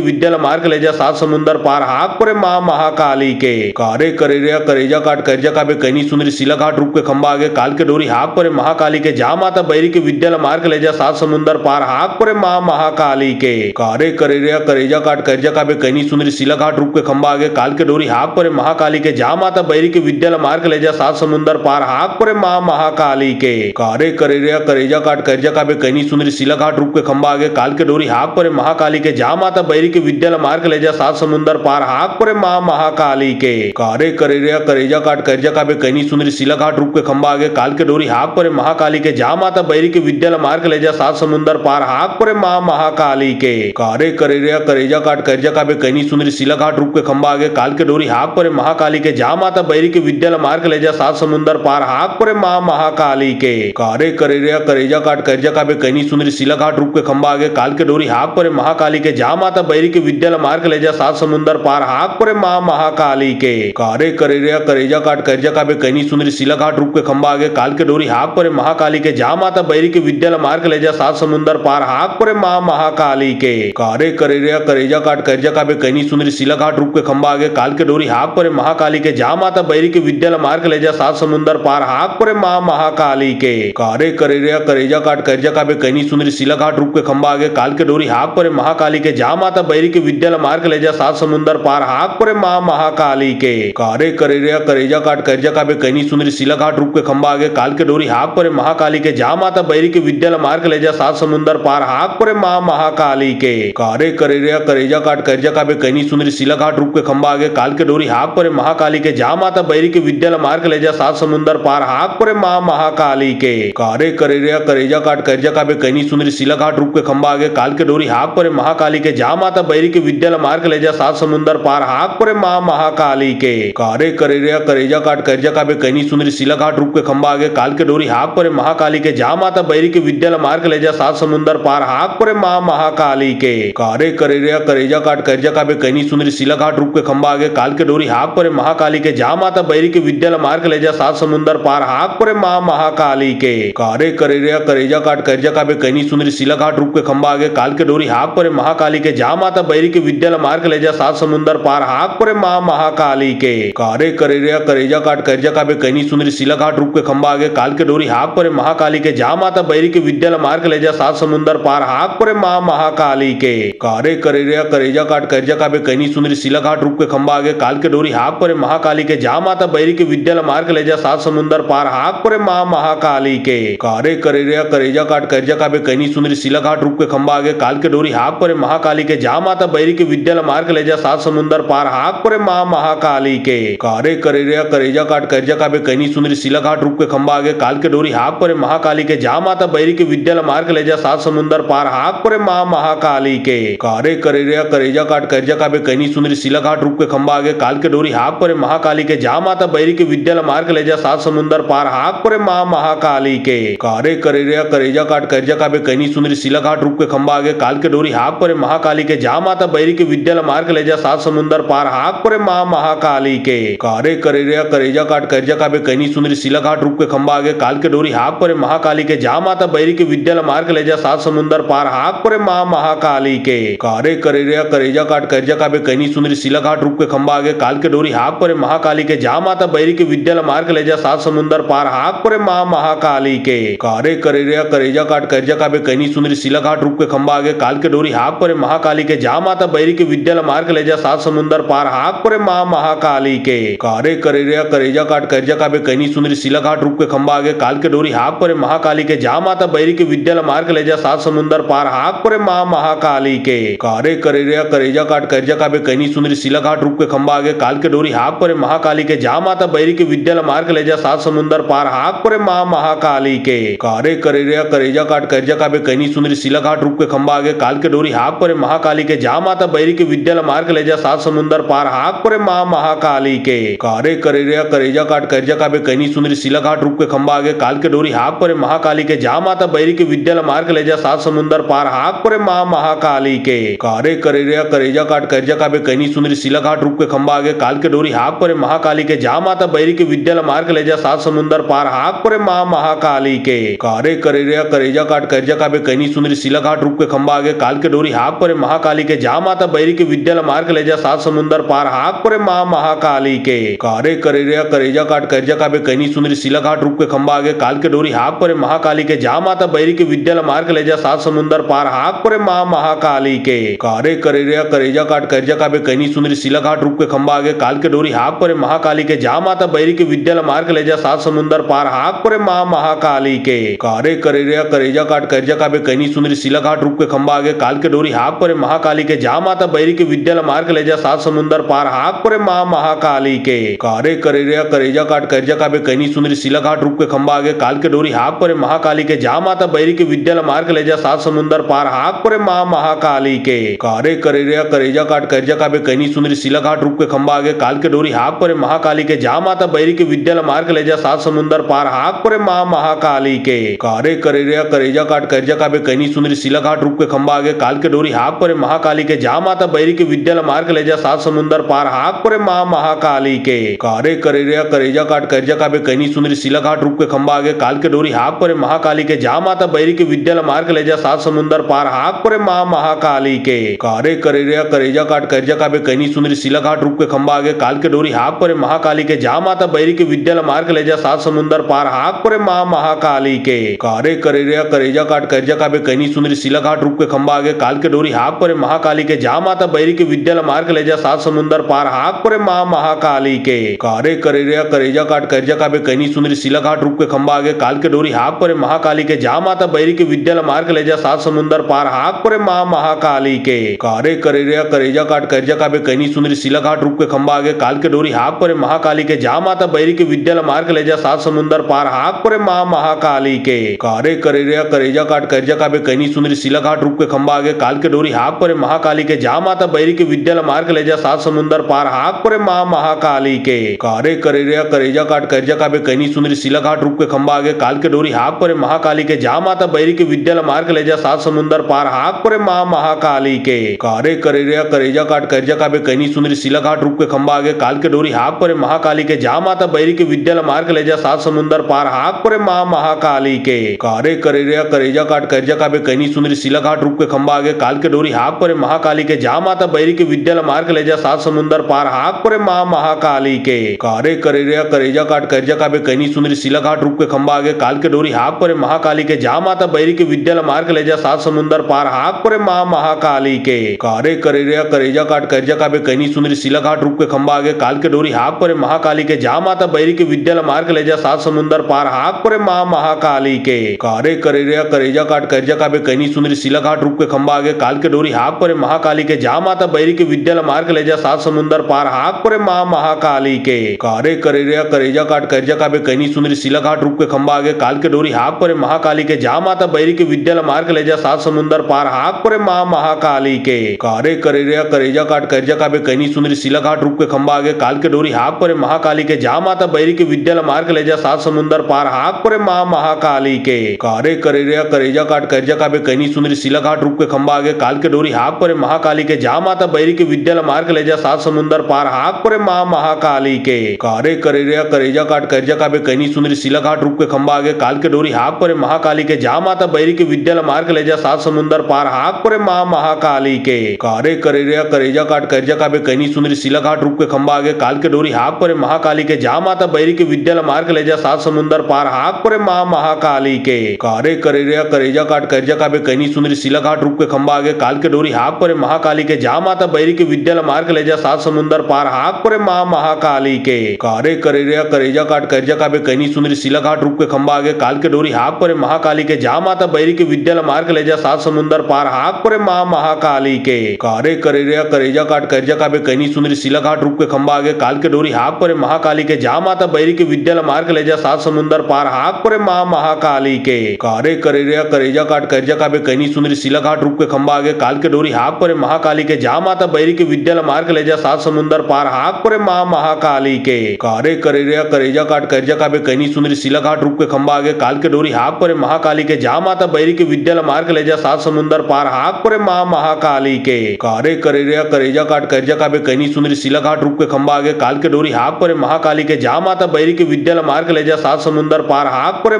विद्या मार के ले जा सात समुंदर पार हाक परे माँ महाकाली के कारे करेरिया करेजा काट कर्जा काबे कैनी सुंदरी सिला घाट रूप के खंबा आगे काल के डोरी हाक परे महाकाली के जा माता बैरी के विद्या मार के ले जा सात समुंदर पार हाक परे माँ महाकाली के कारे करेरिया करेजा काट कर्जा काबे कैनी सुंदरी सिला घाट रूप के खंबा आगे काल के डोरी हाक परे महाकाली के जा माता बैरी के विद्या मार के ले जा सात समुंदर पार हाक परे माँ महाकाली के कारे करेरिया करेजा काट कर्जा काबे कैनी सुंदरी सिला घाट रूप के खंबा आगे काल के डोरी हाक परे महाकाली के जा माता बैरी के विद्या मार के ले जा सात समुंदर पार हाक परे माँ महाकाली के कारे करेरिया करेजा काट कर्जा काबे कैनी सुंदरी सिला घाट रूप के खंबा आगे काल के डोरी हाक परे महाकाली के जा माता बैरी के विद्या मार के ले जा जा सात समुंदर पार हाक परे माँ महाकाली के कारे करेरिया करेजा काट करजा का बे कैनी सुंदरी सिला घाट रूप के खंबा आगे काल के डोरी हाक परे महाकाली के जा माता बैरी के विद्यालय मार्ग ले जा सात समुंदर पार हाक परे माँ महाकाली के कारे करेरिया करेजा काट करजा का बे कैनी सुंदरी सिला घाट रूप के खंबा आगे काल के डोरी हाक परे महाकाली के जा माता बैरी के विद्यालय मार्ग ले जा सात समुंदर पार हाक परे माँ महाकाली के कारे करेरिया करेजा काट करजा का बे कैनी सुंदरी सिला घाट रूप के खंबा आगे काल के डोरी हाक परे महाकाली के जा माता बैरी के विद्यालय मार्ग ले जा सात समुंदर पार हाक परे माँ महाकाली के कारे करेरिया करेजा काट करजा का बे कैनी सुंदरी सिला घाट रूप के खंबा आगे काल के डोरी हाक परे महाकाली के जा माता बैरी के विद्यालय मार्ग ले जा सात समुंदर पार हाक परे माँ महाकाली के कारे करेरिया करेजा काट करजा का बे कैनी सुंदरी सिला घाट रूप के खंबा आगे काल के डोरी हाक परे महाकाली के जा माता बैरी के विद्यालय मार्ग ले जा सात समुंदर पार हाक परे माँ महाकाली के कारे करेरिया करेजा काट करजा का बे कैनी सुंदरी सिला घाट रूप के खंबा आगे काल के डोरी हाक परे महाकाली के जा माता बैरी के विद्यालय मार्ग ले जा सात समुंदर पार हाक परे माँ महाकाली के कारे करेरिया करेजा काट करजा का बे कैनी सुंदरी सिला घाट रूप के खंबा आगे काल के डोरी हाक परे महाकाली के जा माता बैरी के विद्यालय मार्ग ले जा सात समुंदर पार हाक परे माँ महाकाली के कारे करेरिया करेजा काट करजा का बे कैनी सुंदरी सिला घाट रूप के खंबा आगे काल के डोरी हाक परे महाकाली के जा माता बैरी के विद्यालय मार्ग ले जा सात समुंदर पार हाक परे माँ महाकाली के कारे करेरिया करेजा काट करजा का बे कैनी सुंदरी सिला घाट रूप के खंबा आगे काल के डोरी हाक परे महाकाली के जा माता बैरी के विद्यालय मार्ग ले जा सात समुंदर पार हाक परे माँ महाकाली के कारे करेरिया करेजा काट करजा का बे कैनी सुंदरी सिला घाट रूप के खंबा आगे काल के डोरी हाक परे महाकाली के जा माता बैरी के विद्यालय मार्ग ले जा सात समुंदर पार हाक परे माँ महाकाली के कारे करेरिया करेजा काट करजा का बे कैनी सुंदरी सिला घाट रूप के खंबा आगे काल के डोरी हाक परे महाकाली के जा माता बैरी के विद्यालय मार्ग ले जा सात समुंदर पार हाक परे माँ महाकाली के कारे करेरिया करेजा काट करजा का बे कैनी सुंदरी सिला घाट रूप के खंबा आगे काल के डोरी हाक परे महाकाली के जा माता बैरी के विद्यालय मार्ग ले जा सात समुंदर पार हाक परे माँ महाकाली के कारे करेरिया करेजा काट करजा का बे कैनी सुंदरी सिला घाट रूप के खंबा आगे काल के डोरी हाक परे महाकाली के जा माता बैरी के विद्यालय मार्ग ले जा सात समुंदर पार हाक परे माँ महाकाली के कारे करेरिया करेजा काट करजा का बे कैनी सुंदरी सिला घाट रूप के खंबा आगे काल के डोरी हाक परे महाकाली के जा माता बैरी के विद्यालय मार्ग ले जा सात समुंदर पार हाक परे माँ महाकाली के कारे करेरिया करेजा काट करजा का बे कैनी सुंदरी सिला घाट रूप के खंबा आगे काल के डोरी हाक परे महाकाली के जा माता बैरी के विद्यालय मार्ग ले जा सात समुंदर पार हाक परे माँ महाकाली के कारे करेरिया करेजा काट करजा का बे कैनी सुंदरी सिला घाट रूप के खंबा आगे काल के डोरी हाक परे महाकाली के जा माता बैरी के विद्यालय मार्ग ले जा सात समुंदर पार हाक परे माँ महाकाली के कारे करेरिया करेजा काट करजा का बे कैनी सुंदरी सिला घाट रूप के खंबा आगे काल के डोरी हाक परे महाकाली के जा माता बैरी के विद्यालय मार्ग ले जा सात समुंदर पार हाक परे माँ महाकाली के कारे करेरिया करेजा काट करजा का बे कैनी सुंदरी सिला घाट रूप के खंबा आगे काल के डोरी हाक परे महाकाली के जा माता बैरी के विद्यालय मार्ग ले जा सात समुंदर पार हाक परे माँ महाकाली के कारे करेरिया करेजा काट करजा का बे कैनी सुंदरी सिला घाट रूप के खंबा आगे काल के डोरी हाक परे महाकाली के जा माता बैरी के विद्यालय मार्ग ले जा सात समुंदर पार हाक परे माँ महाकाली के कारे करेरिया करेजा काट करजा का बे कैनी सुंदरी सिला घाट रूप के खंबा आगे काल के डोरी हाक परे महाकाली के जा माता बैरी के विद्यालय मार्ग ले जा सात समुंदर पार हाक परे माँ महाकाली के कारे करेरिया करेजा काट करजा का बे कैनी सुंदरी सिला घाट रूप के खंबा आगे काल के डोरी हाक परे महाकाली के जा माता बैरी के विद्यालय मार्ग ले जा सात समुंदर पार हाक परे माँ महाकाली के कारे करेरिया करेजा काट करजा का बे कैनी सुंदरी सिला घाट रूप के खंबा आगे काल के डोरी हाक परे महाकाली के जा माता बैरी के विद्यालय मार्ग ले जा सात समुंदर पार हाक परे माँ महाकाली के कारे करेरिया करेजा काट करजा का बे कैनी सुंदरी सिला घाट रूप के खंबा आगे काल के डोरी हाक परे महाकाली के जा माता बैरी के विद्यालय मार्ग ले जा सात समुंदर पार हाक परे माँ महाकाली के कारे करेरिया करेजा काट करजा का बे कैनी सुंदरी सिला घाट रूप के खंबा आगे काल के डोरी हाक परे महाकाली के जा माता बैरी के विद्यालय मार्ग ले जा सात समुंदर पार हाक परे माँ महाकाली के कारे करेरिया करेजा काट करजा का बे कैनी सुंदरी सिला घाट रूप के खंबा आगे काल के डोरी हाक परे महाकाली के जा माता बैरी के विद्यालय मार्ग ले जा सात समुंदर पार हाक परे माँ महाकाली के कारे करेरिया करेजा काट करजा का बे कैनी सुंदरी सिला घाट रूप के खंबा आगे काल के डोरी हाक परे महाकाली के जा माता बैरी के विद्यालय मार्ग ले जा सात समुंदर पार हाक परे माँ महाकाली के कारे करेरिया करेजा काट करजा का बे कैनी सुंदरी सिला घाट रूप के खंबा आगे काल के डोरी हाक परे महाकाली के जा माता बैरी के विद्यालय मार्ग ले जा सात समुंदर पार हाक परे माँ महाकाली के कारे करेरिया करेजा काट करजा का बे कैनी सुंदरी सिला घाट रूप के खंबा आगे काल के डोरी हाक परे महाकाली के जा माता बैरी के विद्यालय मार्ग ले जा सात समुंदर पार हाक परे माँ महाकाली के कारे करेरिया करेजा काट करजा का बे कैनी सुंदरी सिला घाट रूप के खंबा आगे काल के डोरी हाक परे महाकाली के जा माता बैरी के विद्यालय मार्ग ले जा सात समुंदर पार हाक परे माँ महाकाली के कारे करेरिया करेजा काट करजा का बे कैनी सुंदरी सिला घाट रूप के खंबा आगे काल के डोरी हाक परे महाकाली के जा माता बैरी के विद्यालय मार के ले जा सात समुंदर पार हाक परे माँ महाकाली के कारे करेरिया करेजा काट करजा काबे कैनी सुंदरी सिला घाट रूप के खंबा आगे काल के डोरी हाक परे महाकाली के जा माता बैरी के विद्यालय मार के ले जा सात समुंदर पार हाक परे माँ महाकाली के कारे करेरिया करेजा काट करजा काबे कैनी सुंदरी सिला घाट रूप के खंबा आगे काल के डोरी हाक परे महाकाली के जा माता बैरी के विद्यालय मार के ले जा सात समुंदर पार हाक परे माँ महाकाली के कारे करेरिया करेजा काट करजा काबे कैनी सुंदरी सिला घाट रूप के खंबा आगे काल के डोरी हाक परे महाकाली के जा माता बैरी के विद्यालय मार के ले जा सात समुंदर पार हाक परे माँ महाकाली के कारे करेरिया करेजा काट करजा काबे कैनी सुंदरी सिला घाट रूप के खंबा आगे काल के डोरी हाक परे महाकाली के जा माता बैरी के विद्यालय मार के ले जा सात समुंदर पार हाक परे माँ महाकाली के कारे करेरिया करेजा काट करजा काबे कैनी सुंदरी सिला घाट रूप के खंबा आगे काल के डोरी हाक परे महाकाली के जा माता बैरी के विद्यालय मार के ले जा सात समुंदर पार हाक परे माँ महाकाली के कारे करेरिया करेजा काट करजा काबे कैनी सुंदरी सिला घाट रूप के खंबा आगे काल के डोरी हाक परे महाकाली के जा माता बैरी के विद्यालय मार के ले जा सात समुंदर पार हाक परे माँ महाकाली के कारे करेरिया करेजा काट करजा काबे कैनी सुंदरी सिला घाट रूप के खंबा आगे काल के डोरी हाक परे महाकाली के जा माता बैरी के विद्यालय मार के ले जा सात समुंदर पार हाक परे माँ महाकाली के कारे करेरिया करेजा काट करजा काबे कैनी सुंदरी सिला घाट रूप के खंबा आगे काल के डोरी हाक परे महाकाली के जा माता बैरी के विद्यालय मार के ले जा सात समुंदर पार हाक परे माँ महाकाली के कारे करेरिया करेजा काट करजा काबे कैनी सुंदरी सिला घाट रूप के खंबा आगे काल के डोरी हाक परे महाकाली के जा माता बैरी के विद्यालय मार के ले जा सात समुंदर पार हाक परे माँ महाकाली के कारे करेरिया करेजा काट करजा काबे कैनी सुंदरी सिला घाट रूप के खंबा आगे काल के डोरी हाक परे महाकाली के जा माता बैरी के विद्यालय मार के ले जा सात समुंदर पार हाक परे माँ महाकाली के कारे करेरिया करेजा काट करजा काबे कैनी सुंदरी सिला घाट रूप के खंबा आगे काल के डोरी हाक परे महाकाली के जा माता बैरी के विद्यालय मार के ले जा सात समुंदर पार हाक परे माँ महाकाली के कारे करेरिया करेजा काट करजा काबे कैनी सुंदरी सिला घाट रूप के खंबा आगे काल के डोरी हाक परे महाकाली के जा माता बैरी के विद्यालय मार के ले जा सात समुंदर पार हाक परे माँ महाकाली के कारे करेरिया करेजा काट करजा काबे कैनी सुंदरी सिला घाट रूप के खंबा आगे काल के डोरी हाक परे महाकाली के जा माता बैरी के विद्यालय मार के ले जा सात समुंदर पार हाक परे माँ महाकाली के कारे करेरिया करेजा काट करजा काबे कैनी सुंदरी सिला घाट रूप के खंबा आगे काल के डोरी हाक परे महाकाली के जा माता बैरी के विद्यालय मार के ले जा सात समुंदर पार हाक परे माँ महाकाली के कारे करेरिया करेजा काट करजा काबे कैनी सुंदरी सिला घाट रूप के खंबा आगे काल के डोरी हाक परे महाकाली के जा माता बैरी के विद्यालय मार के ले जा सात समुंदर पार हाक परे माँ महाकाली के कारे करेरिया करेजा काट करजा काबे कैनी सुंदरी सिला घाट रूप के खंबा आगे काल के डोरी हाक परे महाकाली के जा माता बैरी के विद्यालय मार के ले जा सात समुंदर पार हाक परे माँ महाकाली के कारे करेरिया करेजा काट करजा काबे कैनी सुंदरी सिला घाट रूप के खंबा आगे काल के डोरी हाक परे महाकाली के जा माता बैरी के विद्यालय मार के ले जा सात समुंदर पार हाक परे माँ महाकाली के कारे करेरिया करेजा काट करजा काबे कैनी सुंदरी सिला घाट रूप के खंबा आगे काल के डोरी हाक परे महाकाली के जा माता बैरी के विद्यालय मार के ले जा सात समुंदर पार हाक परे माँ महाकाली के कारे करेरिया करेजा काट करजा काबे कैनी सुंदरी सिला घाट रूप के खंबा आगे काल के डोरी हाक परे महाकाली के जा माता बैरी के विद्यालय मार के ले जा सात समुंदर पार हाक परे माँ महाकाली के कारे करेरिया करेजा काट करजा काबे कैनी सुंदरी सिला घाट रूप के खंबा आगे काल के डोरी हाक परे महाकाली के जा माता बैरी के विद्यालय मार के ले जा सात समुंदर पार हाक परे माँ महाकाली के कारे करेरिया करेजा काट करजा काबे कैनी सुंदरी सिला घाट रूप के खंबा आगे काल के डोरी हाक परे महाकाली के जा माता बैरी के विद्यालय मार के ले जा सात समुंदर पार हाक परे माँ महाकाली के कारे करेरिया करेजा काट करजा काबे कैनी सुंदरी सिला घाट रूप के खंबा आगे काल के डोरी हाक परे महाकाली के जा माता बैरी के विद्यालय मार के ले जा सात समुंदर पार हाक परे माँ महाकाली के कारे करेरिया करेजा काट करजा काबे कैनी सुंदरी सिला घाट रूप के खंबा आगे काल के डोरी हाक परे महाकाली के जा माता बैरी के विद्यालय मार के ले जा सात समुंदर पार हाक परे माँ महाकाली के कारे करेरिया करेजा काट करजा काबे कैनी सुंदरी सिला घाट रूप के खंबा आगे काल के डोरी हाक परे महाकाली के जा माता बैरी के विद्यालय मार के ले जा सात समुंदर पार हाक परे माँ महाकाली के कारे करेरिया करेजा काट करजा काबे कैनी सुंदरी सिला घाट रूप के खंबा आगे काल के डोरी हाक परे महाकाली के जा माता बैरी के विद्यालय मार के ले जा सात समुंदर पार हाक परे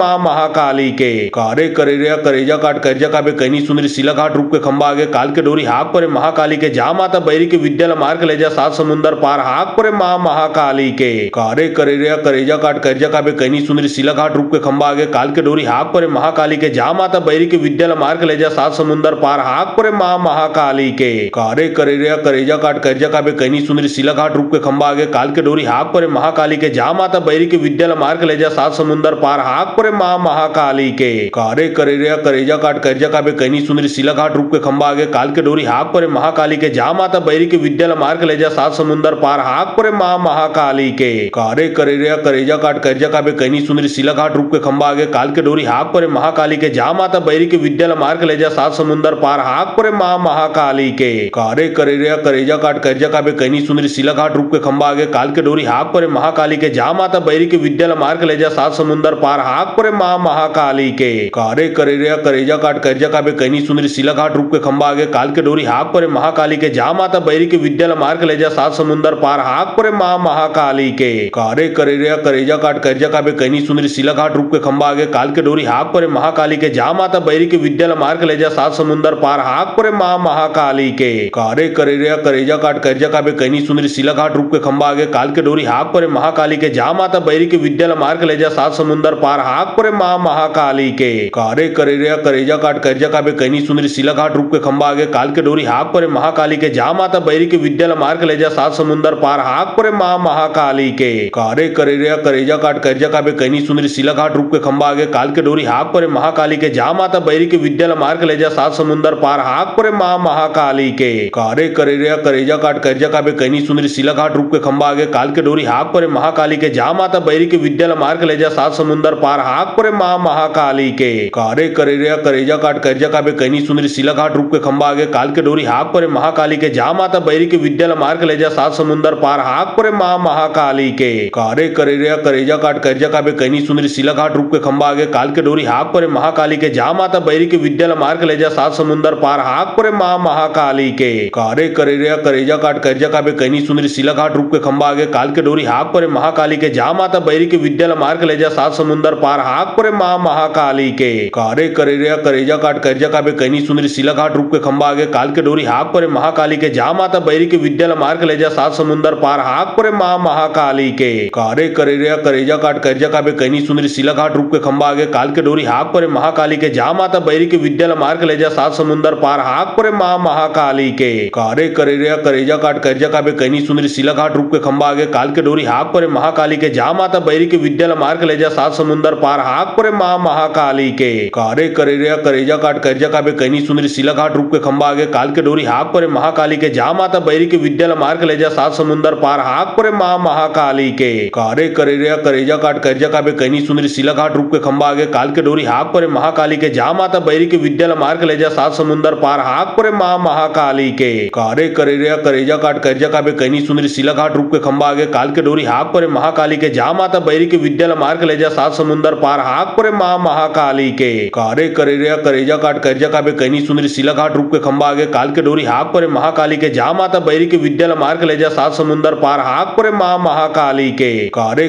माँ महाकाली के कारे करेरिया करेजा काट करजा काबे कैनी सुंदरी सिला घाट रूप के खंबा आगे काल के डोरी हाक परे महाकाली के जा माता बैरी के विद्यालय मार के ले जा सात समुंदर पार हाक परे माँ महाकाली के कारे करेरिया करेजा काट करजा काबे कैनी सुंदरी सिला घाट रूप के खंबा आगे काल के डोरी हाक परे महाकाली के जा माता बैरी के विद्यालय मार के ले जा सात समुंदर पार हाक परे माँ महाकाली के कारे करेरिया करेजा काट करजा काबे कैनी सुंदरी सिला घाट रूप के खंबा आगे काल के डोरी हाक परे महाकाली के जा माता बैरी के विद्यालय मार के ले जा सात समुंदर पार हाक परे माँ महाकाली के कारे करेरिया करेजा काट करजा काबे कैनी सुंदरी सिला घाट रूप के खंबा आगे काल के डोरी हाक परे महाकाली के जा माता बैरी के विद्यालय मार के ले जा सात समुंदर पार हाक परे माँ महाकाली के कारे करेरिया करेजा काट करजा काबे कैनी सुंदरी सिला घाट रूप के खंबा आगे काल के डोरी हाक परे महाकाली के जा माता बैरी के विद्या मार्ग ले जा सात समुंदर पार हाक परे माँ महाकाली के कारे करेरिया करेजा काट करजा काबे कैनी सुंदरी सिला घाट रूप के खंबा आगे काल के डोरी हाक परे महाकाली के जा माता बैरी के विद्या मार्ग ले जा सात समुंदर पार हाक परे माँ महाकाली के कारे करेरिया करेजा काट करजा काबे कैनी सुंदरी सिला घाट रूप के खंबा आगे काल के डोरी हाक परे महाकाली के जा माता बैरी के विद्या मार्ग ले जा सात समुंदर पार हाक परे माँ महाकाली के कारे करेरिया करेजा काट करजा काबे कैनी सुंदरी सिला घाट रूप के खंबा आगे काल के डोरी हाक परे महाकाली के जा माता बैरी के विद्या मार्ग ले जा सात समुंदर पार हाक परे माँ महाकाली के कारे करेरिया करेजा काट करजा काबे कैनी सुंदरी सिला घाट रूप के खंबा आगे काल के डोरी हाक परे महाकाली के जा माता बैरी के विद्या मार्ग ले जा सात समुंदर पार हाक परे माँ महाकाली के कारे करेरिया करेजा काट करजा काबे कैनी सुंदरी सिला घाट रूप के खंबा आगे काल के डोरी हाक परे महाकाली के जा माता बैरी के विद्या मार्ग ले जा सात समुंदर पार हाक परे माँ महाकाली के कारे करेरिया करेजा काट करजा काबे कैनी सुंदरी सिला घाट रूप के खंबा आगे काल के डोरी हाक परे महाकाली के जा माता बैरी के विद्या मार्ग ले जा सात समुंदर पार हाक परे माँ महाकाली के कारे करेरिया करेजा काट करजा काबे कैनी सुंदरी सिला घाट रूप के खंबा आगे काल के डोरी हाक परे महाकाली के जा माता बैरी के विद्या मार्ग ले जा सात समुंदर पार हाक परे माँ महाकाली के कारे करेरिया करेजा काट करजा काबे कैनी सुंदरी सिला घाट रूप के खंबा आगे काल के डोरी हाक परे महाकाली के जा माता बैरी के विद्या मार्ग ले जा सात समुंदर पार हाक परे माँ महाकाली के कारे करेरिया करेजा काट करजा काबे कैनी सुंदरी सिला घाट रूप के खंबा आगे काल के डोरी हाक परे महाकाली के जा माता बैरी के विद्या मार्ग ले जा सात समुंदर पार हाक परे माँ महाकाली के कारे करेरिया करेजा काट करजा काबे कैनी सुंदरी सिला घाट रूप के खंबा आगे काल के डोरी हाक परे महाकाली के जा माता बैरी के विद्या मार्ग ले जा सात समुंदर पार हाक परे माँ महाकाली के कारे करेरिया करेजा काट करजा काबे कैनी सुंदरी सिला घाट रूप के खंबा आगे काल के डोरी हाक परे महाकाली के जा माता बैरी के विद्या मार्ग ले जा सात समुंदर पार हाक परे माँ महाकाली के कारे करेरिया करेजा काट करजा काबे कैनी सुंदरी सिला घाट रूप के खंबा आगे काल के डोरी हाक परे महाकाली के जा माता बैरी के विद्या मार्ग ले जा सात समुंदर पार हाक परे माँ महाकाली के कारे करेरिया करेजा काट करजा काबे कैनी सुंदरी सिला घाट रूप के खंबा आगे काल के डोरी हाक परे महाकाली के जा माता बैरी के विद्या मार्ग ले जा सात समुंदर पार हाक परे माँ महाकाली के कारे करेरिया करेजा काट करजा काबे कैनी सुंदरी सिला घाट रूप के खंबा आगे काल के डोरी हाक परे महाकाली के जा माता बैरी के विद्या मार्ग ले जा सात समुंदर पार हाक परे माँ महाकाली के कारे करेरिया करेजा काट करजा काबे कैनी सुंदरी सिला घाट रूप के खंबा आगे काल के डोरी हाक परे महाकाली के जा माता बैरी के विद्या मार्ग ले जा सात समुंदर पार हाक परे माँ महाकाली के कारे करेरिया करेजा काट करजा काबे कैनी सुंदरी सिला घाट रूप के खंबा आगे काल के डोरी हाक परे महाकाली के जा माता बैरी के विद्या मार्ग ले जा सात समुंदर पार हाक परे माँ महाकाली के कारे करेरिया करेजा काट करजा काबे कैनी सुंदरी सिला घाट रूप के खंबा आगे काल के डोरी हाक परे महाकाली के जा माता बैरी के विद्या मार्ग ले जा सात समुंदर पार हाक परे माँ महाकाली के कारे करेरिया करेजा काट करजा काबे कैनी सुंदरी सिला घाट रूप के खंबा आगे काल के डोरी हाक परे महाकाली के जा माता बैरी के विद्या मार्ग ले जा सात समुंदर पार हाक परे माँ महाकाली के कारे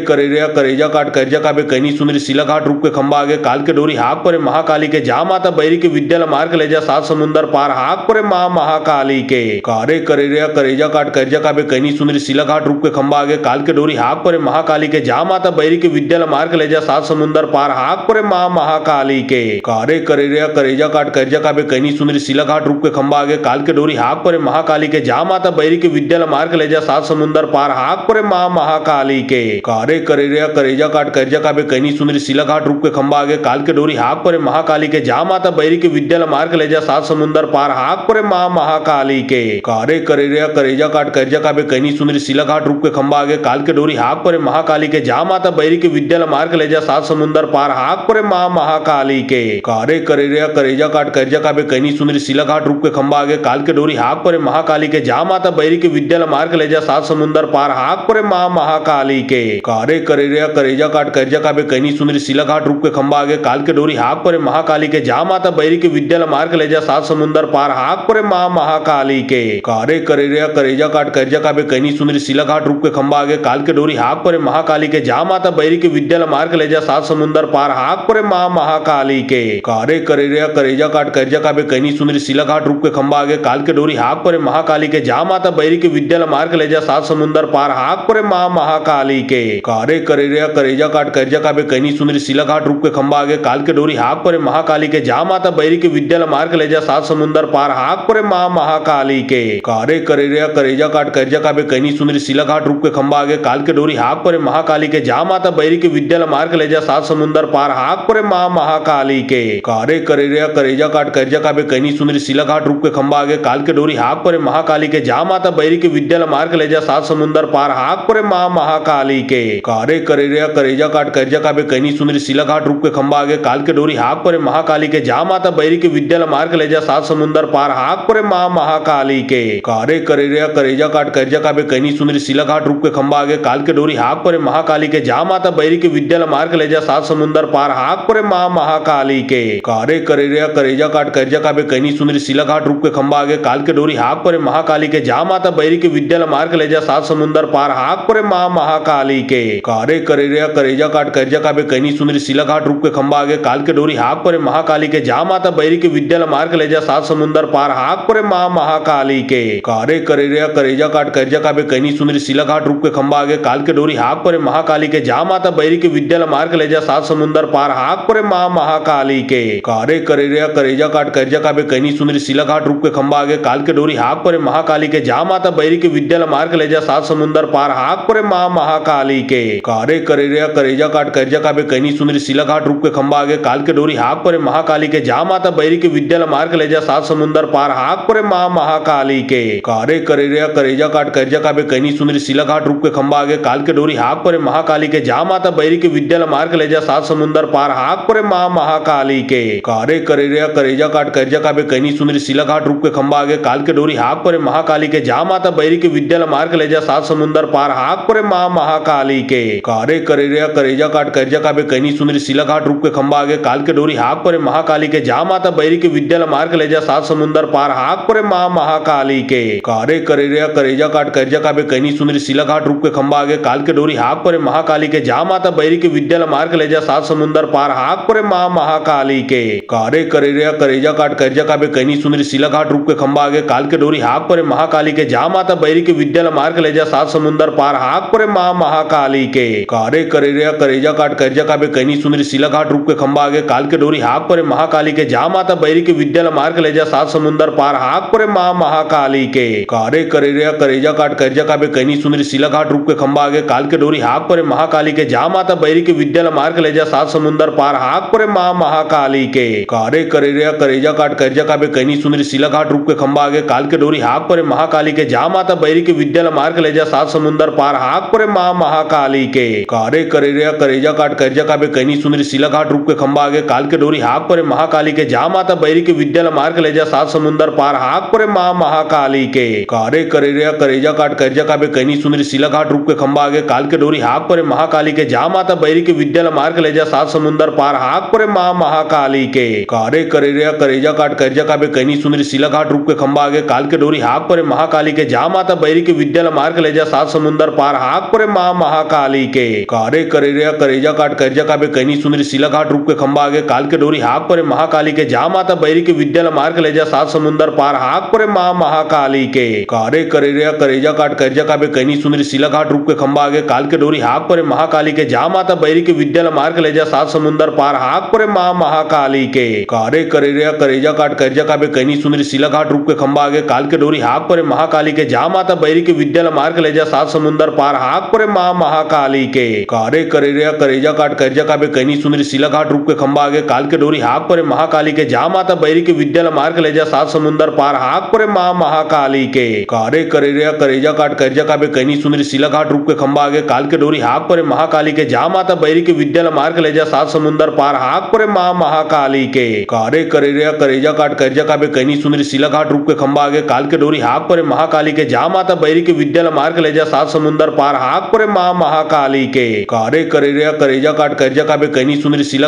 करेरिया करेजा काट करजा काबे कैनी सुंदरी सिला घाट रूप के खंबा आगे काल के डोरी हाक परे महाकाली के जा माता बैरी के विद्या मार्ग ले जा सात समुंदर पार हाक परे माँ महाकाली के कारे करेरिया करेजा काट करजा काबे कैनी सुंदरी सिला घाट रूप के खंबा आगे काल के डोरी हाक परे महाकाली के जा माता बैरी के विद्या मार्ग ले जा सात समुंदर पार हाक परे माँ महाकाली के कारे करेरिया करेजा काट करजा काबे कैनी सुंदरी सिला घाट रूप के खंबा आगे काल के डोरी हाक परे महाकाली के जा माता बैरी के विद्या मार्ग ले जा सात समुंदर पार हाक परे माँ महाकाली के कारे करेरिया करेजा काट करजा काबे कैनी सुंदरी सिला घाट रूप के खंबा आगे काल के डोरी हाक परे महाकाली के जा माता बैरी के विद्या मार्ग ले जा सात समुंदर पार हाक परे माँ महाकाली के कारे करेरिया करेजा काट करजा काबे कैनी सुंदरी सिला घाट रूप के खंबा आगे काल के डोरी हाक परे महाकाली के जा माता बैरी के विद्या मार्ग ले जा सात समुंदर पार हाक परे माँ महाकाली के कारे करेरिया करेजा काट करजा काबे कैनी सुंदरी सिला घाट रूप के खंबा आगे काल के डोरी हाक परे महाकाली के जा माता बैरी के विद्या मार्ग ले जा सात समुंदर पार हाक परे माँ महाकाली के कारे करेरिया करेजा काट करजा काबे कैनी सुंदरी सिला घाट रूप के खंबा आगे काल के डोरी हाक परे महाकाली के जा माता बैरी के विद्या मार्ग ले जा सात समुंदर पार हाक परे माँ महाकाली के कारे करेरिया करेजा काट करजा काबे कैनी सुंदरी सिला घाट रूप के खंबा आगे काल के डोरी हाक परे महाकाली के जा माता बैरी के विद्या मार्ग ले जा सात समुंदर पार हाक परे माँ महाकाली के कारे करेरिया करेजा काट करजा काबे कैनी सुंदरी सिला घाट रूप के खंबा आगे काल के डोरी हाक परे महाकाली के जा माता बैरी के विद्या मार्ग ले जा सात समुंदर पार हाक परे माँ महाकाली के कारे करेरिया करेजा काट करजा काबे कैनी सुंदरी सिला घाट रूप के खंबा आगे काल के डोरी हाक परे महाकाली के जा माता बैरी के विद्या मार्ग ले जा सात समुंदर पार हाक परे माँ महाकाली के कारे करेरिया करेजा काट करजा काबे कैनी सुंदरी सिला घाट रूप के खंबा आगे काल के डोरी हाक परे महाकाली के जा माता बैरी के विद्या मार्ग ले जा सात समुंदर पार हाक परे माँ महाकाली के कारे करेरिया करेजा काट करजा काबे कैनी सुंदरी सिला घाट रूप के खंबा आगे खंबा आगे काल के डोरी हाक परे महाकाली के जा माता बैरी के विद्या मार्ग ले जा सात समुंदर पार हाक परे माँ महाकाली के कारे करेरिया करेजा काट करजा काबे कैनी सुंदरी सिला घाट रूप के खंबा आगे काल के डोरी हाक परे महाकाली के जा माता बैरी के विद्या मार्ग ले जा सात समुंदर पार हाक परे माँ महाकाली के कारे करेरिया करेजा काट करजा काबे कैनी सुंदरी सिला घाट रूप के खंबा आगे काल के डोरी हाक परे महाकाली के जा माता बैरी के विद्या मार्ग ले जा सात समुंदर पार हाक परे माँ महाकाली के कारे करेरिया करेजा काट करजा काबे कैनी सुंदरी सिला घाट रूप के खंबा आगे काल के डोरी हाक परे महाकाली के जा माता बैरी के विद्या मार्ग ले जा सात समुंदर पार हाक परे माँ महाकाली के कारे करेरिया करेजा काट करजा काबे कैनी सुंदरी सिला घाट रूप के खंबा आगे काल के डोरी हाक परे महाकाली के जा माता बैरी के विद्या मार्ग ले जा सात समुंदर पार हाक परे माँ महाकाली के कारे करेरिया करेजा काट करजा काबे कैनी सुंदरी सिला घाट रूप के खंबा आगे काल के डोरी हाक परे महाकाली के जा माता बैरी के विद्या मार्ग ले जा सात समुंदर पार हाक परे माँ महाकाली के कारे करेरिया करेजा काट करजा काबे कैनी सुंदरी सिला घाट रूप के खंबा आगे काल के डोरी हाक परे महाकाली के जा माता बैरी के विद्या मार्ग ले जा सात समुंदर पार हाक परे माँ महाकाली के कारे करेरिया करेजा काट करजा काबे कैनी सुंदरी सिला घाट रूप के खंबा आगे काल के डोरी हाक परे महाकाली के जा माता बैरी के विद्या मार्ग ले जा सात समुंदर पार हाक परे माँ महाकाली के कारे करेरिया करेजा काट करजा काबे कैनी सुंदरी सिला घाट रूप के खंबा आगे काल के डोरी हाक परे महाकाली के जा माता बैरी के विद्या मार्ग ले जा सात समुंदर पार हाक परे माँ महाकाली के कारे करेरिया करेजा काट करजा काबे कैनी सुंदरी सिला घाट रूप के खंबा आगे काल के डोरी हाक परे महाकाली के जा माता बैरी के विद्या मार्ग ले जा सात समुंदर पार हाक परे माँ महाकाली के कारे करेरिया करेजा काट करजा काबे कैनी सुंदरी सिला घाट रूप के खंबा आगे काल के डोरी हाक परे महाकाली के जा माता बैरी के विद्या मार्ग ले जा सात समुंदर पार हाक परे माँ महाकाली के कारे करेरिया करेजा काट करजा काबे कैनी सुंदरी सिला घाट रूप के खंबा आगे काल के डोरी हाक परे महाकाली के जा माता बैरी के विद्या मार्ग ले जा सात समुंदर पार हाक परे माँ महाकाली के कारे करेरिया करेजा काट करजा काबे कैनी सुंदरी सिला घाट रूप के खंबा आगे काल के डोरी हाक परे महाकाली के जा माता बैरी के विद्या मार्ग ले जा सात समुंदर पार हाक परे माँ महाकाली के कारे करेरिया करेजा काट करजा काबे कैनी सुंदरी सिला घाट रूप के खंबा आगे काल के डोरी हाक परे महाकाली के जा माता बैरी के विद्या मार्ग ले जा सात समुंदर पार हाक परे माँ महाकाली के कारे करेरिया करेजा काट करजा काबे कैनी सुंदरी सिला घाट रूप के खंबा आगे काल के डोरी हाक परे महाकाली के जा माता बैरी के विद्या मार्ग ले जा सात समुंदर पार हाक परे माँ महाकाली के कारे करेरिया करेजा काट करजा काबे कैनी सुंदरी सिला घाट रूप के खंबा आगे काल के डोरी हाक परे महाकाली के जा माता बैरी के विद्या मार्ग ले जा सात समुंदर पार हाक परे माँ महाकाली के कारे करेरिया करेजा काट करजा काबे कैनी सुंदरी सिला घाट रूप के खंबा आगे काल के डोरी हाक परे महाकाली के जा माता बैरी के विद्या मार्ग ले जा सात समुंदर पार हाक परे माँ महाकाली के कारे करेरिया करेजा काट करजा काबे कैनी सुंदरी सिला घाट रूप के खंबा आगे काल के डोरी हाक परे महाकाली के जा माता बैरी के विद्या मार्ग ले जा सात समुंदर पार हाक परे माँ महाकाली के कारे करेरिया करेजा काट करजा काबे कैनी सुंदरी सिला घाट रूप के खंबा आगे काल के डोरी हाक परे महाकाली के जा माता बैरी के विद्या मार्ग ले जा सात समुंदर पार हाक परे माँ महाकाली के कारे करेरिया करेजा काट करजा काबे कैनी सुंदरी सिला घाट रूप के खंबा आगे काल के डोरी हाक परे महाकाली के जा माता बैरी के विद्या मार्ग ले जा सात समुंदर पार हाक परे माँ महाकाली के कारे करेरिया करेजा काट करजा काबे कैनी सुंदरी सिला घाट रूप के खंबा आगे काल के डोरी हाक परे महाकाली के जा माता बैरी के विद्या मार्ग ले जा सात समुंदर पार हाक परे माँ महाकाली के कारे करेरिया करेजा काट करजा काबे कैनी सुंदरी सिला घाट रूप के खंबा आगे काल के डोरी हाक परे महाकाली के जा माता बैरी के विद्या मार्ग ले जा सात समुंदर पार हाक परे माँ महाकाली के कारे करेरिया करेजा काट करजा काबे कैनी सुंदरी सिला घाट रूप के खंबा आगे काल के डोरी हाक परे महाकाली के जा माता बैरी के विद्या मार्ग ले जा सात समुंदर पार हाक परे माँ महाकाली के कारे करेरिया करेजा काट करजा काबे कैनी सुंदरी सिला घाट रूप के खंबा आगे काल के डोरी हाक परे महाकाली के जा माता बैरी के विद्या मार्ग ले जा सात समुंदर पार हाक परे माँ महाकाली के कारे करेरिया करेजा काट करजा काबे कैनी सुंदरी सिला घाट रूप के खंबा आगे काल के डोरी हाक परे महाकाली के जा माता बैरी के विद्या मार्ग ले जा सात समुंदर पार हाक परे माँ महाकाली के कारे करेरिया करेजा काट करजा काबे कैनी सुंदरी सिला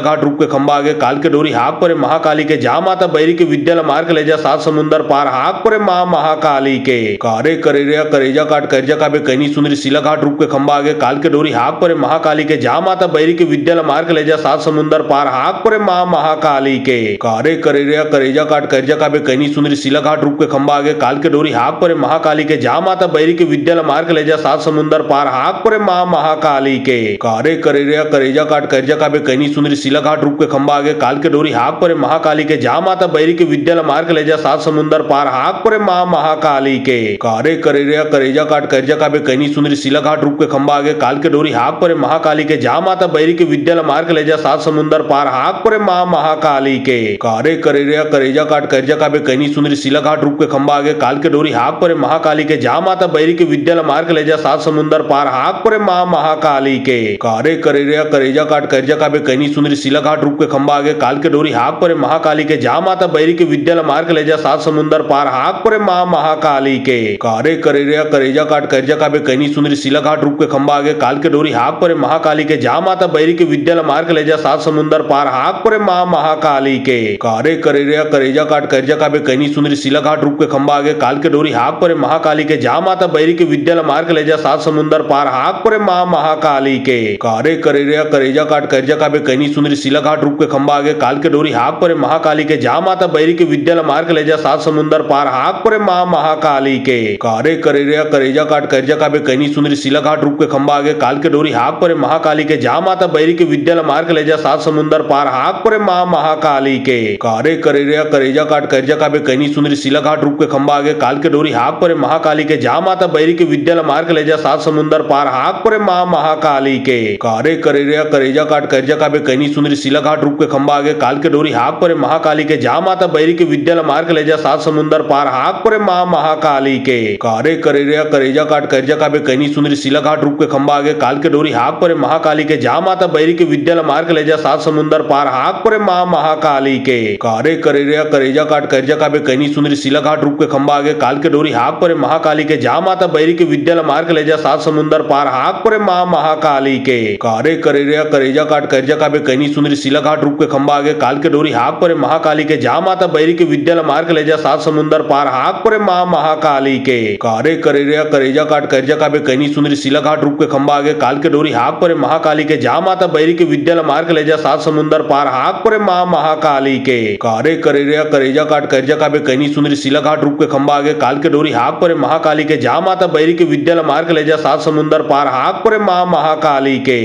घाट रूप के खंबा आगे काल के डोरी हाक परे महाकाली के जा माता बैरी के विद्या मार्ग ले जा सात समुंदर पार हाक परे माँ महाकाली के कारे करेरिया करेजा काट करजा काबे कैनी सुंदरी सिला घाट रूप के खंबा आगे काल के डोरी हाक परे महाकाली के जा माता बैरी के विद्या मार्ग ले जा सात समुंदर पार हाक परे माँ महाकाली के कारे करेरिया करेजा काट करजा काबे कैनी सुंदरी सिला घाट रूप के खंबा आगे काल के डोरी हाक परे महाकाली के जा माता बैरी के विद्या मार्ग ले जा सात समुंदर पार हाक परे माँ महाकाली के कारे करेरिया करेजा काट करजा काबे कैनी सुंदरी सिला घाट रूप के खंबा आगे काल के डोरी हाक परे महाकाली के जा माता बैरी के विद्या मार्ग ले जा सात समुंदर पार हाक परे माँ महाकाली के कारे करेरिया करेजा काट करजा काबे कैनी सुंदरी सिला घाट रूप के खंबा आगे काल के डोरी हाक परे महाकाली के जा माता बैरी के विद्या मार्ग ले जा सात समुंदर पार हाक परे माँ महाकाली के कारे करेरिया करेजा काट करजा काबे कैनी सुंदरी सुंदरी सिला घाट रूप के खंबा आगे काल के डोरी हाक परे महाकाली के जा माता बैरी के विद्या मार के ले जा सात समुंदर पार हाक परे माँ महाकाली के कारे करेरिया करेजा काट करजा काबे कैनी सुंदरी सिला घाट रूप के खंबा आगे काल के डोरी हाक परे महाकाली के जा माता बैरी के विद्या मार के ले जा सात समुंदर पार हाक परे माँ महाकाली के कारे करेरिया करेजा काट करजा काबे कैनी सुंदरी सिला घाट रूप के खंबा आगे काल के डोरी हाक परे महाकाली के जा माता बैरी के विद्या मार के ले जा सात समुंदर पार हाक परे माँ महाकाली के कारे करेरिया करेजा काट करजा काबे कैनी सुंदरी सिला घाट रूप के खंबा आगे काल के डोरी हाक परे महाकाली के जा माता बैरी के विद्या मार के ले जा सात समुंदर पार हाक परे माँ महाकाली के कारे करेरिया करेजा काट करजा काबे कैनी सुंदरी सिला घाट रूप के खंबा आगे काल के डोरी हाक परे महाकाली के जा माता बैरी के विद्या मार के ले जा सात समुंदर पार हाक परे माँ महाकाली के कारे करेरिया करेजा काट करजा काबे कैनी सुंदरी सिला घाट रूप के खंबा आगे काल के डोरी हाक परे महाकाली के जा माता बैरी के विद्या मार के ले जा सात समुंदर पार हाक परे माँ महाकाली के कारे करेरिया करेजा काट करजा काबे कैनी सुंदरी सिला घाट रूप के खंबा आगे काल के डोरी हाक परे महाकाली के जा माता बैरी के विद्या मार के ले जा सात समुंदर पार हाक परे माँ महाकाली के कारे करेरिया करेजा काट करजा काबे कैनी सुंदरी सिला घाट रूप के खंबा आगे काल के डोरी हाक परे महाकाली के जा माता बैरी के विद्या मार के ले जा सात समुंदर पार हाक परे माँ महाकाली के कारे करेरिया करेजा काट करजा काबे कैनी सुंदरी सिला घाट रूप के खंबा आगे काल के डोरी हाक परे महाकाली के जा माता बैरी के विद्या मार के ले जा सात समुंदर पार हाक परे माँ महाकाली के कारे करेरिया करेजा काट करजा काबे कैनी सुंदरी सिला घाट रूप के खंबा आगे काल के डोरी हाक परे महाकाली के जा माता बैरी के विद्या मार के ले जा सात समुंदर पार हाक परे माँ महाकाली के कारे करेरिया करेजा काट करजा काबे कैनी सुंदरी सिला घाट रूप के खंबा आगे काल के डोरी हाक परे महाकाली के जा माता बैरी के विद्या मार के ले जा सात समुंदर पार हाक परे माँ महाकाली के कारे करेरिया करेजा काट करजा काबे कैनी सुंदरी सिला घाट रूप के खंबा आगे काल के डोरी हाक परे महाकाली के जा माता बैरी के विद्या मार के ले जा सात समुंदर पार हाक परे माँ महाकाली के।